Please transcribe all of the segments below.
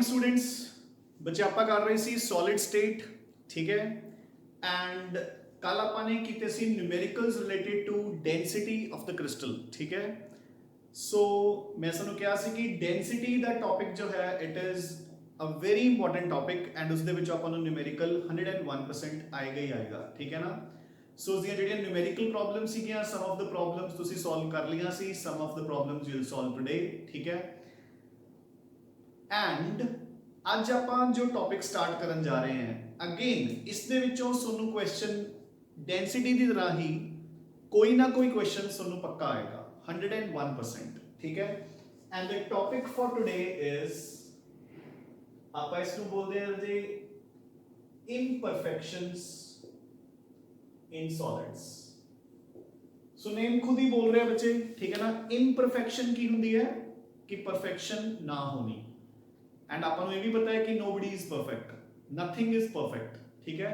Morning students. बच्चे ਆਪਾਂ कर रहे सी सॉलिड स्टेट, ठीक है। एंड कल आपने कीते सी numericals related to density of the crystal, ठीक है। सो मैं सानू कहा सी कि डेंसिटी दा टॉपिक जो है it is a very important topic and उसदे विच ਆਪਾਂ ਨੂੰ न्यूमेरिकल 101% आएगा ही आएगा, ठीक है ना। सो उसदियां ਜਿਹੜੀਆਂ न्यूमेरिकल प्रॉब्लम्स ਸੀਗੀਆਂ सम ऑफ द प्रॉब्लम्स ਤੁਸੀਂ सॉल्व कर ਲੀਆਂ ਸੀ, some of the problems you will solve today, ठीक है। एंड ਅੱਜ ਆਪਾਂ जो टॉपिक स्टार्ट करन जा रहे हैं अगेन इसदे विचों सोनू क्वेश्चन डेंसिटी की तरह ही कोई ना कोई क्वेश्चन सोनू पक्का आएगा 101%, ठीक है। And the topic for today is आप इसको बोलते हैं जी imperfections in solids. So name खुद ही बोल रहे हैं बच्चे, ठीक है ना। इम्परफेक्शन की होती है कि परफेक्शन ना होनी, एंड आपको ये भी पता है कि nobody is perfect, nothing is perfect, ठीक है।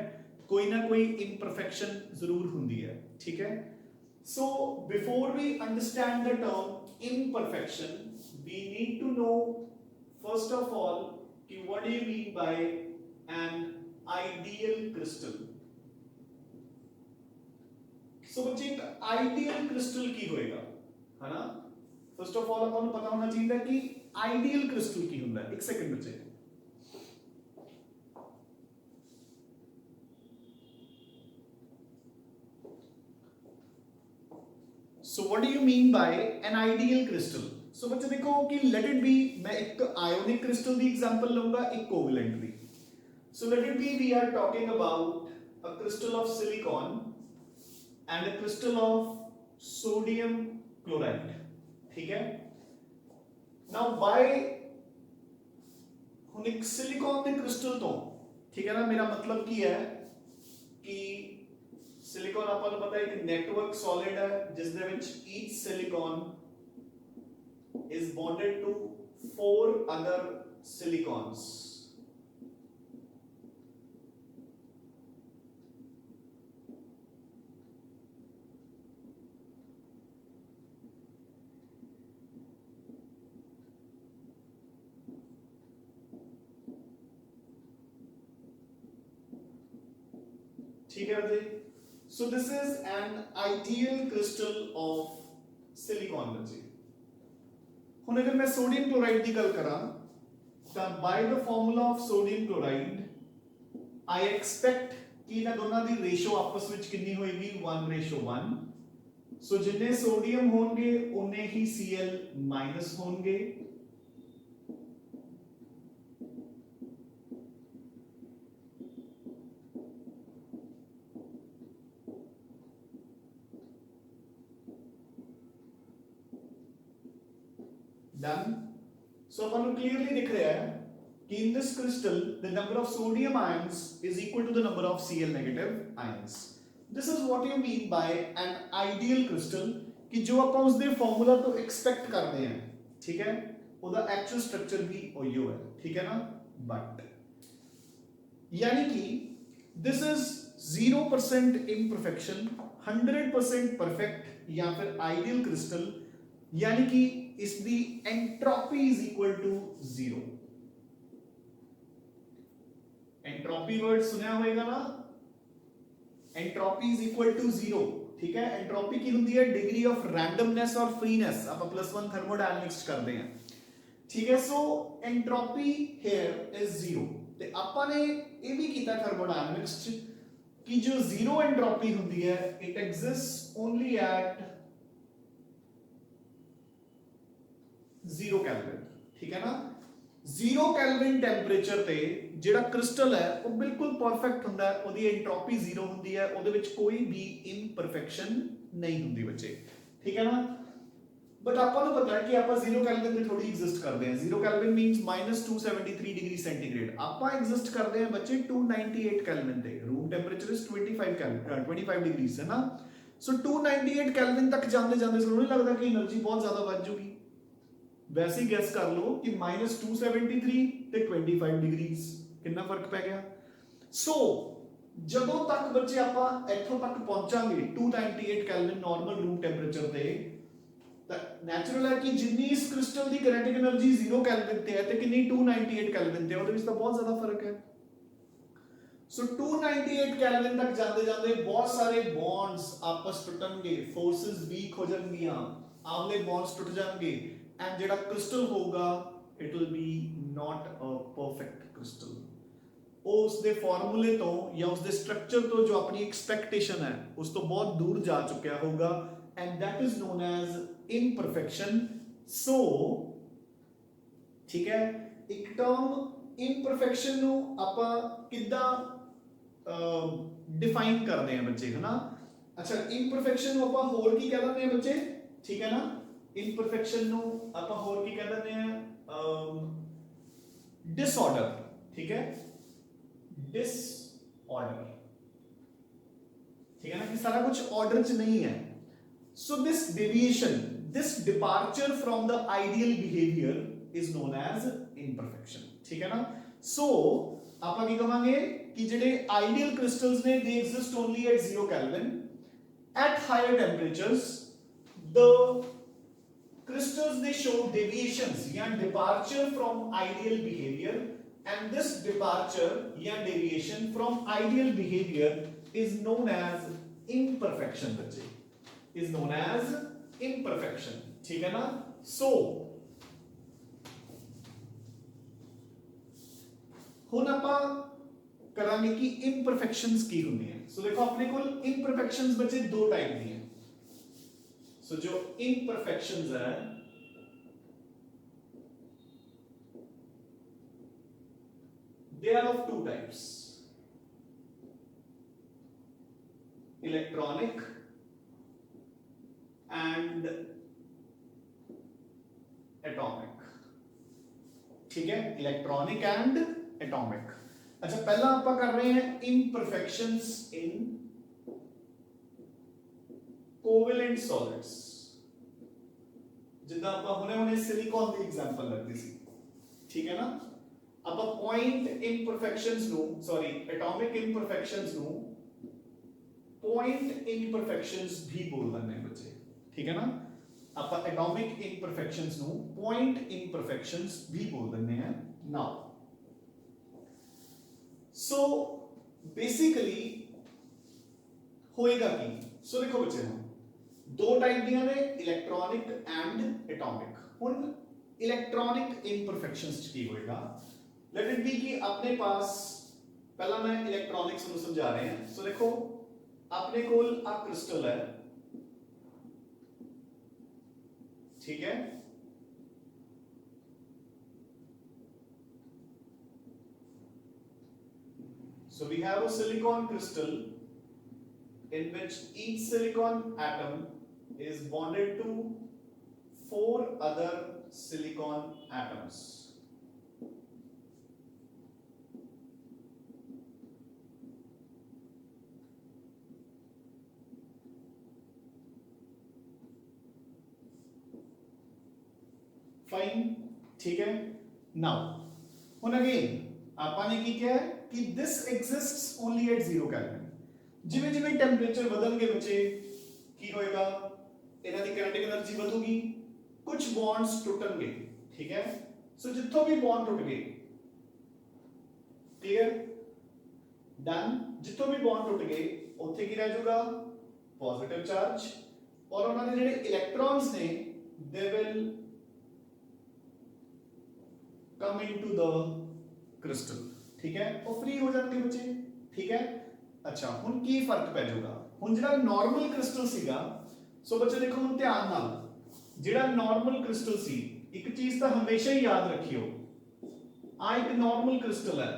कोई ना कोई इम्परफेक्शन जरूर होती है, ठीक है। So before we understand the term imperfection we need to know first of all कि what do you mean by an ideal crystal. So बच्चे एक आइडियल क्रिस्टल की होएगा, है ना। फर्स्ट ऑफ ऑल आपको पता होना चाहिए कि आइडियल क्रिस्टल की होता है। एक सेकंड बच्चे, so what do you mean by an ideal crystal. So बच्चे देखो कि लेट इट बी, मैं एक आयोनिक क्रिस्टल की एग्जांपल लूंगा, एक कोवेलेंट भी। So let it be we are talking about a crystal of silicon and a crystal of sodium chloride, ठीक है। नाउ बाय हुन एक सिलिकॉन के क्रिस्टल तो, ठीक है ना, मेरा मतलब की है कि सिलिकॉन आपको पता है कि नेटवर्क सॉलिड है जिस दे विच each silicon is bonded to 4 other silicons. ठीक है बच्चे। So this is an ideal crystal of silicon बच्चे। हुन अगर मैं सोडियम क्लोराइड की गल करा तो by the formula of sodium chloride I expect कि इन्हां दोनों की रेशो आपस में कितनी होएगी 1:1। सो जिन्ने सोडियम होंगे उन्ने ही Cl माइनस होंगे, डन। सो अपन क्लियरली दिख रहा है कि in this crystal the number of sodium ions is equal to the number of Cl negative ions. This is what you mean by an ideal crystal कि जो अपन उसके formula तो एक्सपेक्ट करते हैं, ठीक है, ਉਹਦਾ एक्चुअल स्ट्रक्चर भी ओयो है, ठीक है ना। बट यानी कि दिस इज 0% इम्परफेक्शन, 100% परफेक्ट या फिर आइडियल क्रिस्टल, यानी कि इसकी entropy is equal to 0। Entropy word सुना होगा ना, एंट्रोपी इज इक्वल टू 0, ठीक है। एंट्रोपी की होती है डिग्री ऑफ रैंडमनेस और फ्रीनेस, आप +1 थर्मोडायनामिक्स करते हैं, ठीक है। सो एंट्रोपी हियर इज 0 ते आपने ये भी कीता थर्मोडायनामिक्स कि जो 0 एंट्रोपी होती है it exist only at 0 kelvin, ठीक है ना। 0 केल्विन टेंपरेचर पे जेड़ा क्रिस्टल है वो बिल्कुल परफेक्ट हुंदा है, ओदी एंट्रोपी 0 हुंदी है, ओदे विच कोई भी इम्परफेक्शन नहीं हुंदी बच्चे, ठीक है ना। बट आपको तो पता है कि आप 0 केल्विन में थोड़ी एग्जिस्ट करते हैं। 0 केल्विन मींस -273 डिग्री सेंटीग्रेड। आप एग्जिस्ट करते हैं बच्चे 298 केल्विन पे। रूम टेंपरेचर इज 25 डिग्री है ना। सो 298 केल्विन तक जाते जाते सुनो नहीं लगता कि एनर्जी बहुत ज्यादा बढ़ जाएगी। वैसे ही गैस कर लो कि -273 ते 25 डिग्रीज कितना फर्क पै गया। सो ਜਦੋਂ तक बच्चे आप इथों तक पहुंचांगे 298 केल्विन नॉर्मल रूम टेंपरेचर पे ਤਾਂ ਨੈਚੁਰਲ ਹੈ ਕਿ ਜਿੰਨੀ ਇਸ ਕ੍ਰਿਸਟਲ ਦੀ ਕਾਈਨੈਟਿਕ એનર્ਜੀ 0 ਕੈਲਵਿਨ ਤੇ ਹੈ ਤੇ ਕਿੰਨੀ 298 ਕੈਲਵਿਨ ਤੇ ਉਹਦੇ ਵਿੱਚ ਤਾਂ ਬਹੁਤ ਜ਼ਿਆਦਾ ਫਰਕ ਹੈ। ਸੋ 298 ਕੈਲਵਿਨ ਤੱਕ ਜਾਂਦੇ ਜਾਂਦੇ ਬਹੁਤ ਸਾਰੇ ਬੌਂਡਸ ਆਪਸ ਟੁੱਟਣਗੇ, ਫੋਰਸਸ ਵੀਕ ਹੋ ਜਾਣਗੀਆਂ, ਆਵਲੇ ਬੌਂਡਸ ਟੁੱਟ ਜਾਣਗੇ ਐਂਡ ਜਿਹੜਾ ਕ੍ਰਿਸਟਲ ਹੋਊਗਾ it will be not a perfect crystal. ਉਹ ਉਸਦੇ ਫਾਰਮੂਲੇ ਤੋਂ ਜਾਂ ਉਸਦੇ ਸਟਰਕਚਰ ਤੋਂ ਜੋ ਆਪਣੀ ਐਕਸਪੈਕਟੇਸ਼ਨ ਹੈ ਉਸ ਤੋਂ ਬਹੁਤ ਦੂਰ ਜਾ ਚੁੱਕਿਆ ਹੋਊਗਾ and that is known as imperfection। ਸੋ ਠੀਕ ਹੈ, ਇੱਕ ਟਰਮ imperfection ਨੂੰ ਆਪਾਂ ਕਿੱਦਾਂ डिफाइन करते हैं बच्चे, है ना। अच्छा, imperfection ਨੂੰ ਆਪਾਂ ਹੋਰ ਕੀ ਕਹਿ ਦਿੰਦੇ ਆ ਬੱਚੇ, ਠੀਕ ਹੈ ਨਾ। imperfection ਨੂੰ ਆਪਾਂ ਹੋਰ ਕੀ ਕਹਿ ਦਿੰਦੇ ਆ, disorder, ठीक है, disorder, ठीक है ना, कि सारा कुछ ऑर्डर च नहीं है। so this deviation, this departure from the ideal behavior is known as imperfection, ठीक है ना। so ਆਪਾਂ ਕੀ ਕਹਾਂਗੇ कि ਜਿਹੜੇ ideal crystals ਨੇ they exist only at 0 Kelvin। at higher temperatures the crystals they show deviations या departure from ideal behavior and this departure या deviation from ideal behavior is known as imperfection बच्चे, is known as imperfection, ठीक है ना। so ਹੁਣ ਆਪਾਂ ਕਰਾਂਗੇ ਕਿ imperfections ਕੀ ਹੁੰਦੀਆਂ। ਸੋ ਦੇਖੋ ਆਪਣੇ ਕੋਲ imperfections ਬੱਚੇ ਦੋ ਟਾਈਪ ਦੀਆਂ। ਸੋ ਜੋ imperfections ਹੈ they are of two types, electronic and atomic, ठीक है, electronic and atomic। अच्छा, पहला आप कर रहे हैं imperfections in covalent solids। जिद्दां ਆਪਾਂ ਹੁਣੇ सिलिकॉन ਦੀ एग्जांपल ਲੱਗੀ ਸੀ, ठीक है ना। ਆਪਾਂ point imperfections ਨੂੰ atomic imperfections ਨੂੰ point imperfections भी बोल ਦਿੰਦੇ हैं बच्चे, ठीक है ना। ਆਪਾਂ atomic imperfections ਨੂੰ point imperfections भी बोल ਦਿੰਦੇ हैं। now so basically होएगा की, सो देखो बच्चे हम दो टाइप दिया ने, इलेक्ट्रॉनिक एंड एटॉमिक। हुन इलेक्ट्रॉनिक इम्परफेक्शंस की होएगा, लेट इट बी कि अपने पास पहला मैं इलेक्ट्रॉनिक्स ਨੂੰ समझा रहे हैं। सो देखो अपने कोल आ क्रिस्टल है, ठीक है, so we have a silicon crystal in which each silicon atom is bonded to 4 other silicon atoms। Fine, ठीक है। नाउ ਹੁਣ अगेन ਆਪਾਂ ਨੇ ਕੀ ਕਿਹਾ कि this exists only at 0 Kelvin। ਜਿਵੇਂ ਜਿਵੇਂ ਟੈਂਪਰੇਚਰ ਵਧਣਗੇ ਬੱਚੇ ਕੀ ਹੋਏਗਾ, ਇਹਨਾਂ ਦੀ ਕਾਈਨੈਟਿਕ એનર્ਜੀ ਵਧੂਗੀ, ਕੁਝ ਬੌਂਡਸ ਟੁੱਟਣਗੇ, ਠੀਕ ਹੈ। ਸੋ ਜਿੱਥੋਂ ਵੀ ਬੌਂਡ ਟੁੱਟ ਗਏ, ਕਲੀਅਰ, ਡਨ, ਜਿੱਥੋਂ ਵੀ ਬੌਂਡ ਟੁੱਟ ਗਏ ਉੱਥੇ ਕੀ ਰਹਿ ਜਾਊਗਾ, ਪੋਜ਼ਿਟਿਵ ਚਾਰਜ, ਔਰ ਉਹਨਾਂ ਦੇ ਜਿਹੜੇ ਇਲੈਕਟ੍ਰॉन्स ਨੇ they will come into the crystal, ठीक है, वो फ्री हो जाते बच्चे, ठीक है। अच्छा, हुन की फर्क पै जाऊगा, हुन जेड़ा नॉर्मल क्रिस्टल सीगा, सो बच्चे देखो हुन ध्यान नाल, जेड़ा नॉर्मल क्रिस्टल सी, एक चीज तो हमेशा ही याद रखियो, आ एक नॉर्मल क्रिस्टल है,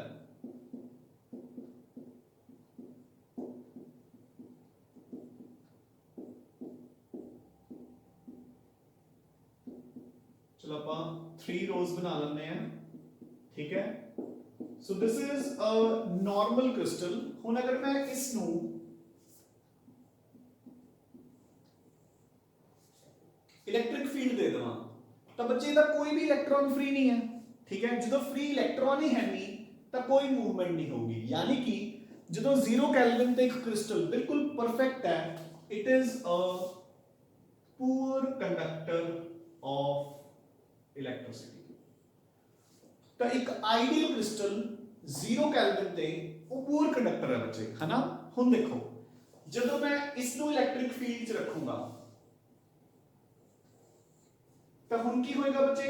चलो आप 3 रोज बना लेने हैं, ठीक है। So this is a normal crystal। ਹੁਣ ਅਗਰ ਮੈਂ ਇਸ ਨੂੰ ਇਲੈਕਟ੍ਰਿਕ ਫੀਲਡ ਦੇ ਦਵਾਂ ਤਾਂ ਬੱਚੇ ਦਾ ਕੋਈ ਵੀ ਇਲੈਕਟ੍ਰੋਨ ਫ੍ਰੀ ਨਹੀਂ ਹੈ, ਠੀਕ ਹੈ। ਜਦੋਂ ਫ੍ਰੀ ਇਲੈਕਟ੍ਰੋਨ ਹੀ ਹੈ ਨਹੀਂ ਤਾਂ ਕੋਈ ਮੂਵਮੈਂਟ ਨਹੀਂ ਹੋਗੀ, ਯਾਨੀ ਕਿ ਜਦੋਂ 0 ਕੈਲਵਿਨ ਤੇ ਇੱਕ ਕ੍ਰਿਸਟਲ ਬਿਲਕੁਲ ਪਰਫੈਕਟ ਹੈ, it is a poor conductor electricity. तो एक आइडियल क्रिस्टल 0 केल्विन ते वो पूर कंडक्टर है बच्चे, है ना। हुण देखो जदों मैं इसनों इलैक्ट्रिक फील्ड च रखूंगा तो हुण की होएगा बच्चे,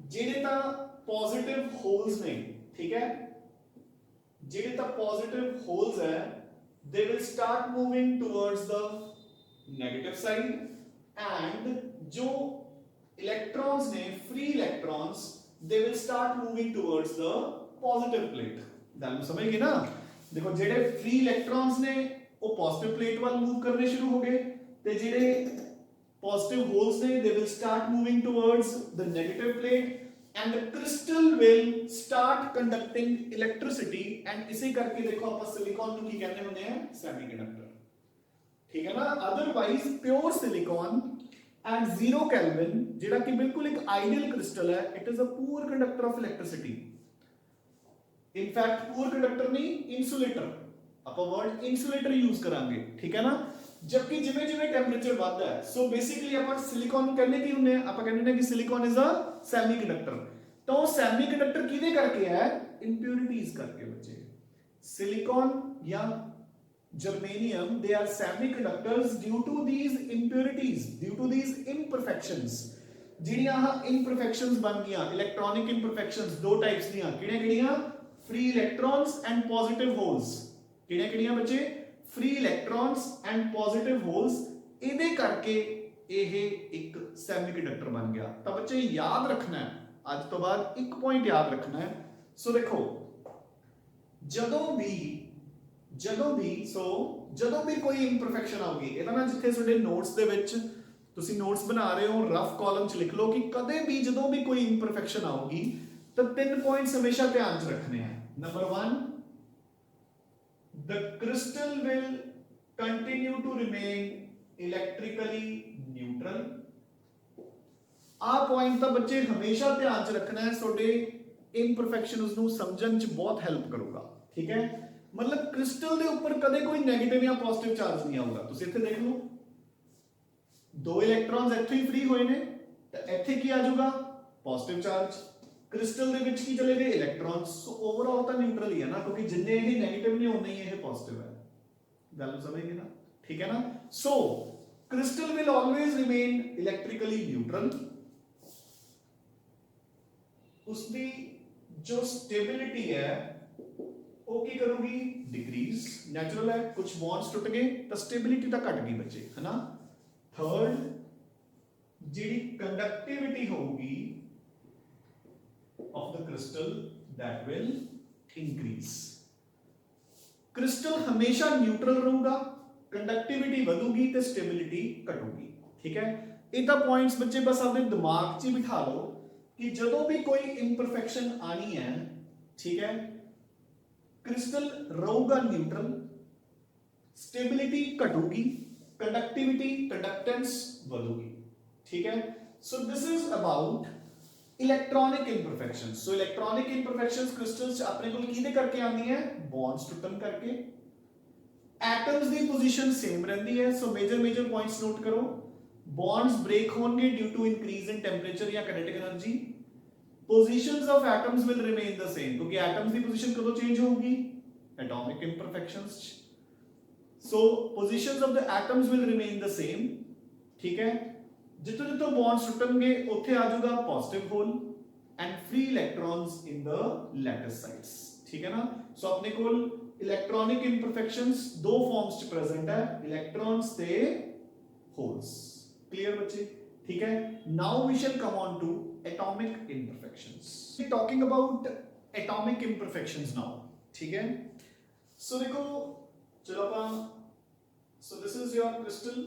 जेडे तां पॉजिटिव होल्स ने, ठीक है, जेडे तां पॉजिटिव होल्स है, they will start moving towards the negative side, and जो electrons ने, free electrons, they will start moving towards the positive plate। गल समझ गए ना। देखो जेडे फ्री इलेक्ट्रॉन्स ने वो पॉजिटिव प्लेट वाल मूव करने शुरू हो गए, ते जेडे पॉजिटिव होल्स ने they will start moving towards the negative plate and the crystal will start conducting electricity, and इसे करके देखो आप सिलिकॉन को की कहते होते हैं, सेमीकंडक्टर, ठीक है ना। Otherwise pure silicon at 0 kelvin जेड़ा कि बिल्कुल एक आइडियल क्रिस्टल है, it is a poor conductor of electricity. In fact poor conductor नहीं, इंसुलेटर, आप वर्ड इंसुलेटर यूज करांगे, ठीक है ना। जबकि जिवें जिवें टेंपरेचर बढ़ता है, सो बेसिकली आप सिलिकॉन कहने की हुंने, आप कहने कि सिलिकॉन इज अ सेमीकंडक्टर। तो सेमीकंडक्टर किदे करके है, इंप्योरिटीज करके बच्चे। सिलिकॉन या germanium, they are semiconductors due to these impurities, due to these imperfections। ਜਿਹੜੀਆਂ imperfections ਬਣ ਗਈਆਂ, electronic imperfections ਦੋ टाइप्स ਦੀਆਂ, ਕਿਹੜੀਆਂ-ਕਿਹੜੀਆਂ, free electrons and positive holes। ਕਿਹੜੀਆਂ-ਕਿਹੜੀਆਂ ਬੱਚੇ, free electrons and positive holes, ਇਹਦੇ ਕਰਕੇ ਇਹ ਇੱਕ ਸੈਮੀਕੰਡਕਟਰ ਬਣ ਗਿਆ। ਤਾਂ ਬੱਚੇ ਯਾਦ ਰੱਖਣਾ ਹੈ, ਅੱਜ ਤੋਂ ਬਾਅਦ ਇੱਕ ਪੁਆਇੰਟ ਯਾਦ ਰੱਖਣਾ ਹੈ। ਸੋ ਦੇਖੋ ਜਦੋਂ ਵੀ ਕੋਈ ਇੰਪਰਫੈਕਸ਼ਨ ਆਊਗੀ, ਇਹਦਾ ਨਾ ਜਿੱਥੇ ਤੁਹਾਡੇ ਨੋਟਸ ਦੇ ਵਿੱਚ ਤੁਸੀਂ ਨੋਟਸ ਬਣਾ ਰਹੇ ਹੋ, ਰਫ ਕਾਲਮ 'ਚ ਲਿਖ ਲਓ ਕਿ ਕਦੇ ਵੀ ਜਦੋਂ ਵੀ ਕੋਈ ਇੰਪਰਫੈਕਸ਼ਨ ਆਊਗੀ ਤਾਂ 3 ਪੁਆਇੰਟਸ ਹਮੇਸ਼ਾ ਧਿਆਨ 'ਚ ਰੱਖਣੇ ਆ। Number 1, the crystal will continue to remain electrically neutral। ਆ ਪੁਆਇੰਟ ਤਾਂ ਬੱਚੇ ਹਮੇਸ਼ਾ ਧਿਆਨ 'ਚ ਰੱਖਣਾ ਹੈ, ਤੁਹਾਡੇ ਇੰਪਰਫੈਕਸ਼ਨਸ ਨੂੰ ਸਮਝਣ 'ਚ ਬਹੁਤ ਹੈਲਪ ਕਰੂਗਾ, ਠੀਕ ਹੈ। मतलब क्रिस्टल ਦੇ ਉੱਪਰ ਕਦੇ ਕੋਈ 네ਗੇਟਿਵ ਜਾਂ ਪੋਜ਼ਿਟਿਵ ਚਾਰਜ ਨਹੀਂ ਆਊਗਾ। ਤੁਸੀਂ ਇੱਥੇ ਦੇਖ ਲਓ, 2 ਇਲੈਕਟ੍ਰॉन्स ਇੱਥੇ ਹੀ ਫ੍ਰੀ ਹੋਏ ਨੇ, ਤਾਂ ਇੱਥੇ ਕੀ ਆ ਜਾਊਗਾ, ਪੋਜ਼ਿਟਿਵ ਚਾਰਜ। क्रिस्टल ਦੇ ਵਿੱਚ ਕੀ ਚਲੇ ਗਏ, ਇਲੈਕਟ੍ਰॉन्स। ਸੋ ਓਵਰਆਲ ਤਾਂ ਨਿਊਟਰਲ ਹੀ ਹੈ ਨਾ, ਕਿਉਂਕਿ ਜਿੰਨੇ ਇਹ 네ਗੇਟਿਵ ਨੇ ਉਨੇ ਹੀ ਇਹ ਪੋਜ਼ਿਟਿਵ ਹੈ। ਗੱਲ ਸਮਝ ਗਏ ਨਾ, ਠੀਕ ਹੈ ਨਾ। ਸੋ crystal will always remain electrically neutral। उसकी जो स्टेबिलिटी है वो की करूंगी, डिक्रीज। नेचुरल है, कुछ बॉन्ड्स टूट गए तो स्टेबिलिटी तो घट गई बच्चे, है ना। थर्ड, जी कंडक्टिविटी होगी of the crystal that will increase. Crystal हमेशा न्यूट्रल रहूगा, कंडक्टिविटी बढ़ूगी तो स्टेबिलिटी घटूगी, ठीक है। ये तो पॉइंट्स बच्चे बस अपने दिमाग 'ਚ बिठा लो कि जदों भी कोई इंपरफेक्शन आनी है, ठीक है, क्रिस्टल रहूगा न्यूट्रल, स्टेबिलिटी घटूगी, कंडक्टिविटी कंडक्टेंस बढ़ूगी, ठीक है। So this is about electronic imperfections. So electronic imperfections crystals अपने को किदे करके आनी है, बॉन्ड्स टूटन करके। एटम्स दी पोजीशन सेम रहती है। सो मेजर पॉइंट्स नोट करो, बॉन्ड्स ब्रेक होंगे due to increase in temperature या kinetic energy. Positions of atoms will remain the same, क्योंकि atoms की position कदों change होगी, atomic imperfections। So positions of the atoms will remain the same, ठीक है। जितों bonds टूटेंगे उत्थे आ जाएगा positive hole and free electrons in the lattice sites, ठीक है ना। So अपने को electronic imperfections दो forms च present है, electrons ते holes। Clear बच्चे, ठीक है। Now we shall come on to atomic imperfections। We're talking about atomic imperfections now, ठीक है। So देखो चलो अपन, so this is your crystal,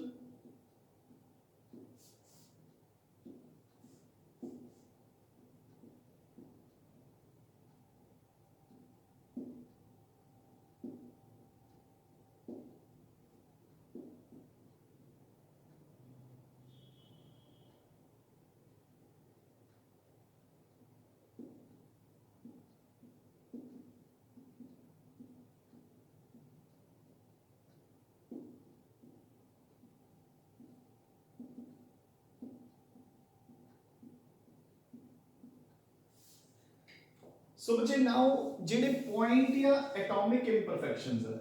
सो बच्चे नाउ जेडे पॉइंट या एटॉमिक इंपरफेक्शंस है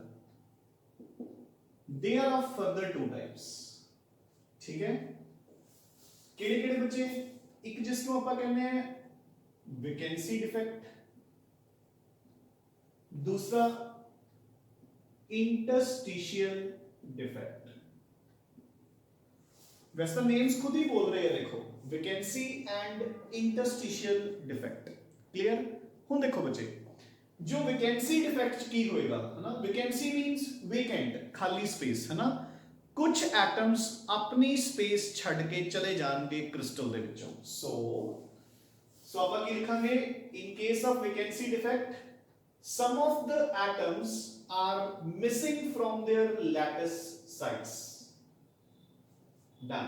they are of further two types, ठीक है। केड़े केड़े बच्चे, एक जिसको आप कहने हैं वैकेंसी डिफेक्ट, दूसरा इंटरस्टिशियल डिफेक्ट। वैसे तो नेम्स खुद ही बोल रहे हैं, देखो vacancy and interstitial defect, clear. हुन देखो बच्चे जो वैकेंसी डिफेक्ट की होएगा है ना, वैकेंसी मींस वेकेंट, खाली स्पेस है ना। कुछ एटम्स अपनी स्पेस छड़ के चले जाएंगे क्रिस्टल दे विचों। सो आप की लिखांगे in case of vacancy defect some of the atoms are missing from their lattice sites, done,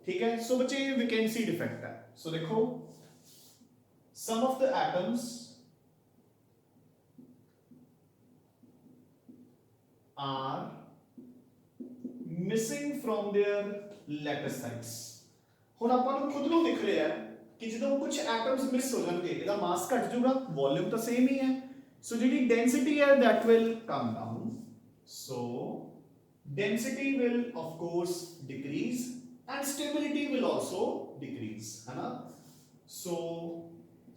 ठीक है। सो बच्चे ये वैकेंसी डिफेक्ट है। सो देखो some of the atoms are missing from their lattice sites। ਹੁਣ ਆਪਾਂ ਨੂੰ ਖੁਦ ਨੂੰ ਦਿਖ ਰਿਹਾ ਹੈ ਕਿ ਜਦੋਂ ਕੁਝ ਐਟਮਸ ਮਿਸ ਹੋ ਜਾਣਗੇ ਇਹਦਾ ਮਾਸ ਘਟ ਜਾਊਗਾ, ਵੋਲਿਊਮ ਤਾਂ ਸੇਮ ਹੀ ਹੈ। So the density here that will come down. So density will of course decrease and stability will also decrease, है ना। So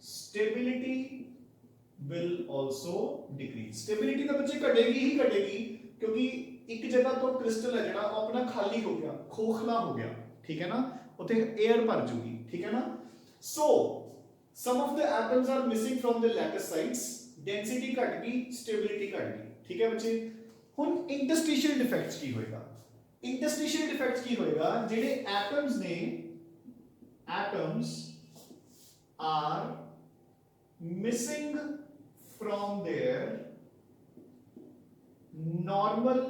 stability will also decrease। stability तो बच्चे घटेगी ही घटेगी क्योंकि एक जगह तो क्रिस्टल है जड़ा वो अपना खाली हो गया, खोखला हो गया, ठीक है ना, उते एयर भर जूगी, ठीक है ना। So some of the atoms are missing from the lattice sites, density घट गई, स्टेबिलिटी घट गई, ठीक है बच्चे। हुन इंटरस्टिशियल डिफेक्ट्स की होएगा, इंटरस्टिशियल डिफेक्ट्स की होएगा जेडे एटम्स ने, atoms are missing from their normal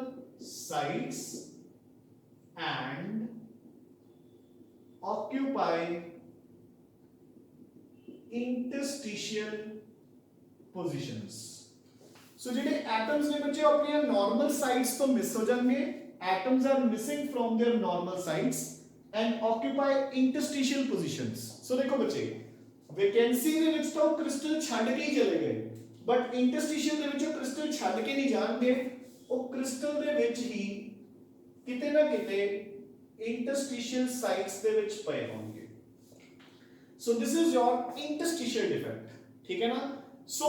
sites and occupy interstitial positions. So जेडे एटम्स ने बच्चे अपनी नॉर्मल साइट्स तो मिस हो जाएंगे, atoms are missing from their normal sites and occupy interstitial positions. So देखो बच्चे वैकेंसी दे विच तो क्रिस्टल छड़ के ही चले गए, but interstitial they which crystal छड़ के नहीं जाणगे, वो क्रिस्टल दे विच ही किते ना किते इंटरस्टिशियल साइट्स दे विच पए होंगे। सो this is your interstitial defect, ठीक है ना। सो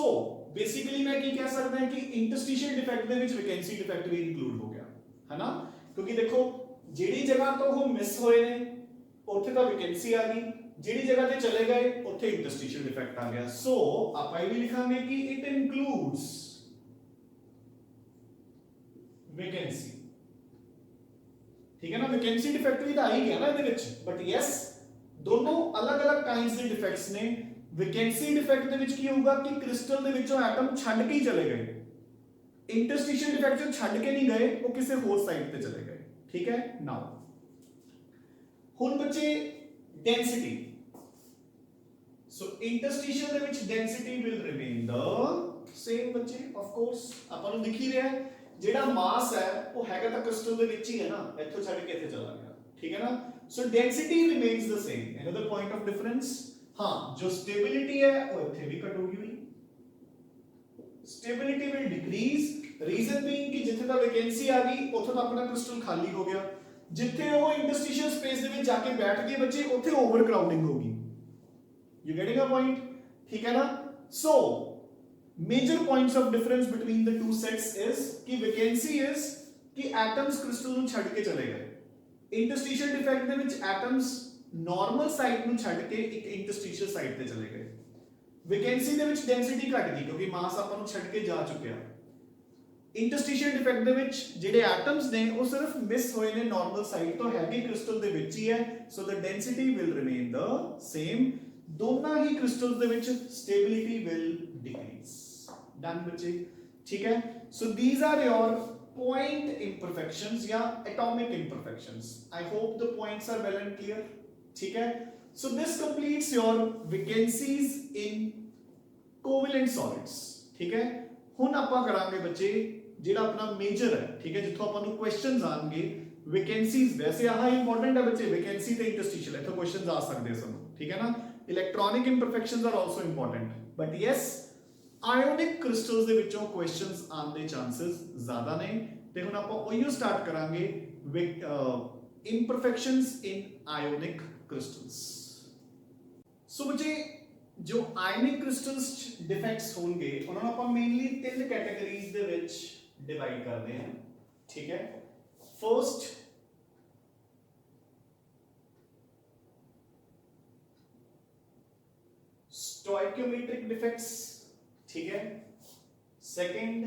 बेसिकली मैं की कह सकता है कि इंटरस्टिशियल डिफेक्ट दे विच वैकेंसी डिफेक्ट भी इंक्लूड हो गया, है ना। क्योंकि देखो जेडी जगह तो वो मिस होए ने ਉੱਥੇ ਤਾਂ ਵੈਕੈਂਸੀ ਆ ਗਈ, ਜਿਹੜੀ ਜਗ੍ਹਾ ਤੇ ਚਲੇ ਗਏ ਉੱਥੇ ਇੰਟਰਸਟੀਸ਼ੀਅਲ ਡਿਫੈਕਟ ਆ ਗਿਆ। ਸੋ ਆਪਾਂ ਇਹ ਵੀ ਲਿਖਾਂਗੇ ਕਿ ਇਟ ਇਨਕਲੂਡਸ ਵੈਕੈਂਸੀ, ਠੀਕ ਹੈ ਨਾ। ਵੈਕੈਂਸੀ ਡਿਫੈਕਟ ਵੀ ਤਾਂ ਆ ਹੀ ਗਿਆ ਨਾ ਇਹਦੇ ਵਿੱਚ, ਬਟ ਯੈਸ ਦੋਨੋਂ ਅਲੱਗ-ਅਲੱਗ ਕਾਈਂਡਸ ਦੇ ਡਿਫੈਕਟਸ ਨੇ। ਵੈਕੈਂਸੀ ਡਿਫੈਕਟ ਦੇ ਵਿੱਚ ਕੀ ਹੋਊਗਾ ਕਿ ਕ੍ਰਿਸਟਲ ਦੇ ਵਿੱਚੋਂ ਐਟਮ ਛੱਡ ਕੇ ਹੀ ਚਲੇ ਗਏ, ਇੰਟਰਸਟੀਸ਼ੀਅਲ ਡਿਫੈਕਟ ਚ ਛੱਡ ਕੇ ਨਹੀਂ ਗਏ, ਉਹ ਕਿਸੇ ਹੋਰ ਸਾਈਡ ਤੇ ਚਲੇ ਗਏ, ਠੀਕ ਹੈ। ਨਾਓ ਹੁਣ ਬੱਚੇ ਡੈਂਸਿਟੀ, ਸੋ ਇੰਟਰਸਟੀਸ਼ੀਅਲ ਦੇ ਵਿੱਚ density will remain the same ਬੱਚੇ। ਆਫ ਕੋਰਸ ਆਪਾਂ ਨੂੰ ਦਿਖ ਹੀ ਰਿਹਾ ਜਿਹੜਾ ਮਾਸ ਹੈ ਉਹ ਹੈਗਾ ਤਾਂ ਕ੍ਰਿਸਟਲ ਦੇ ਵਿੱਚ ਹੀ ਹੈ ਨਾ, ਇੱਥੋਂ ਛੱਡ ਕੇ ਇੱਥੇ ਚਲਾ ਗਿਆ, ਠੀਕ ਹੈ ਨਾ। So density remains the same. Another point of difference, हाँ जो स्टेबिलिटी है वो इतने भी घटोगी हुई, stability will decrease. Reason being कि जिथे तक वैकेंसी आ गई उथे तो अपना क्रिस्टल खाली हो गया, जिथे वो इंटरस्टिशियल स्पेस दे विच जाके बैठ गए बच्चे उथे ओवर क्राउडिंग होगी। यू गेटिंग अ पॉइंट, ठीक है ना। So major points of difference between the two sets is कि वैकेंसी इज कि एटम्स क्रिस्टल नु छड़ के चले गए, इंटरस्टिशियल डिफेक्ट दे विच एटम्स नॉर्मल साइट ਨੂੰ ਛੱਡ ਕੇ ਇੱਕ ਇੰਟਰਸਟੀਸ਼ੀਅਲ ਸਾਈਟ ਤੇ ਚਲੇ ਗਏ। ਵੈਕੈਂਸੀ ਦੇ ਵਿੱਚ ਡੈਂਸਿਟੀ ਘਟ ਗਈ ਕਿਉਂਕਿ ਮਾਸ ਆਪਾਂ ਨੂੰ ਛੱਡ ਕੇ ਜਾ ਚੁੱਕਿਆ। ਇੰਟਰਸਟੀਸ਼ੀਅਲ ਡਿਫੈਕਟ ਦੇ ਵਿੱਚ ਜਿਹੜੇ ਐਟਮਸ ਨੇ ਉਹ ਸਿਰਫ ਮਿਸ ਹੋਏ ਨੇ ਨਾਰਮਲ ਸਾਈਟ ਤੋਂ, ਹੈਗੇ ਕ੍ਰਿਸਟਲ ਦੇ ਵਿੱਚ ਹੀ ਹੈ। So the density will remain the same. ਦੋਨਾਂ ਹੀ ਕ੍ਰਿਸਟਲਸ ਦੇ ਵਿੱਚ ਸਟੇਬਿਲਿਟੀ ਵਿਲ ਡਿਕਰੀਜ਼। ਡਨ ਬੱਚੇ, ठीक है। So these are your point imperfections या atomic imperfections. I hope the points are well and clear, ठीक है। So this completes your vacancies in covalent solids, ठीक है। ਹੁਣ ਆਪਾਂ ਕਰਾਂਗੇ ਬੱਚੇ ਜਿਹੜਾ ਆਪਣਾ ਮੇਜਰ ਹੈ, ਠੀਕ ਹੈ, ਜਿੱਥੋਂ ਆਪਾਂ ਨੂੰ ਕੁਐਸਚਨਸ ਆਣਗੇ। ਵੈਕੈਂਸੀਜ਼ ਵੈਸੇ ਆਹ ਇੰਪੋਰਟੈਂਟ ਹੈ ਬੱਚੇ, ਵੈਕੈਂਸੀ ਤੇ ਇੰਟਰਸਟੀਸ਼ੀਅਲ ਇੱਥੋਂ ਕੁਐਸਚਨਸ ਆ ਸਕਦੇ ਸਾਨੂੰ, ਠੀਕ ਹੈ ਨਾ। Electronic imperfections are also important, but yes ionic crystals ਦੇ ਵਿੱਚੋਂ ਕੁਐਸਚਨਸ ਆਉਣ ਦੇ ਚਾਂਸਸ ਜ਼ਿਆਦਾ ਨੇ। ਤੇ ਹੁਣ ਆਪਾਂ ਉਹੀਓ ਸਟਾਰਟ ਕਰਾਂਗੇ with imperfections in ionic crystals। ਸੋ ਬੱਚੇ ਜੋ ਆਇਨਿਕ ਕ੍ਰਿਸਟਲਸ ਚ ਡਿਫੈਕਟਸ ਹੋਣਗੇ ਉਹਨਾਂ ਨੂੰ ਆਪਾਂ ਮੇਨਲੀ ਤਿੰਨ ਕੈਟਾਗਰੀਜ਼ ਦੇ ਵਿੱਚ ਡਿਵਾਈਡ ਕਰਦੇ ਹਾਂ, ਠੀਕ ਹੈ। ਫਰਸਟ stoichiometric defects, ठीक है। Second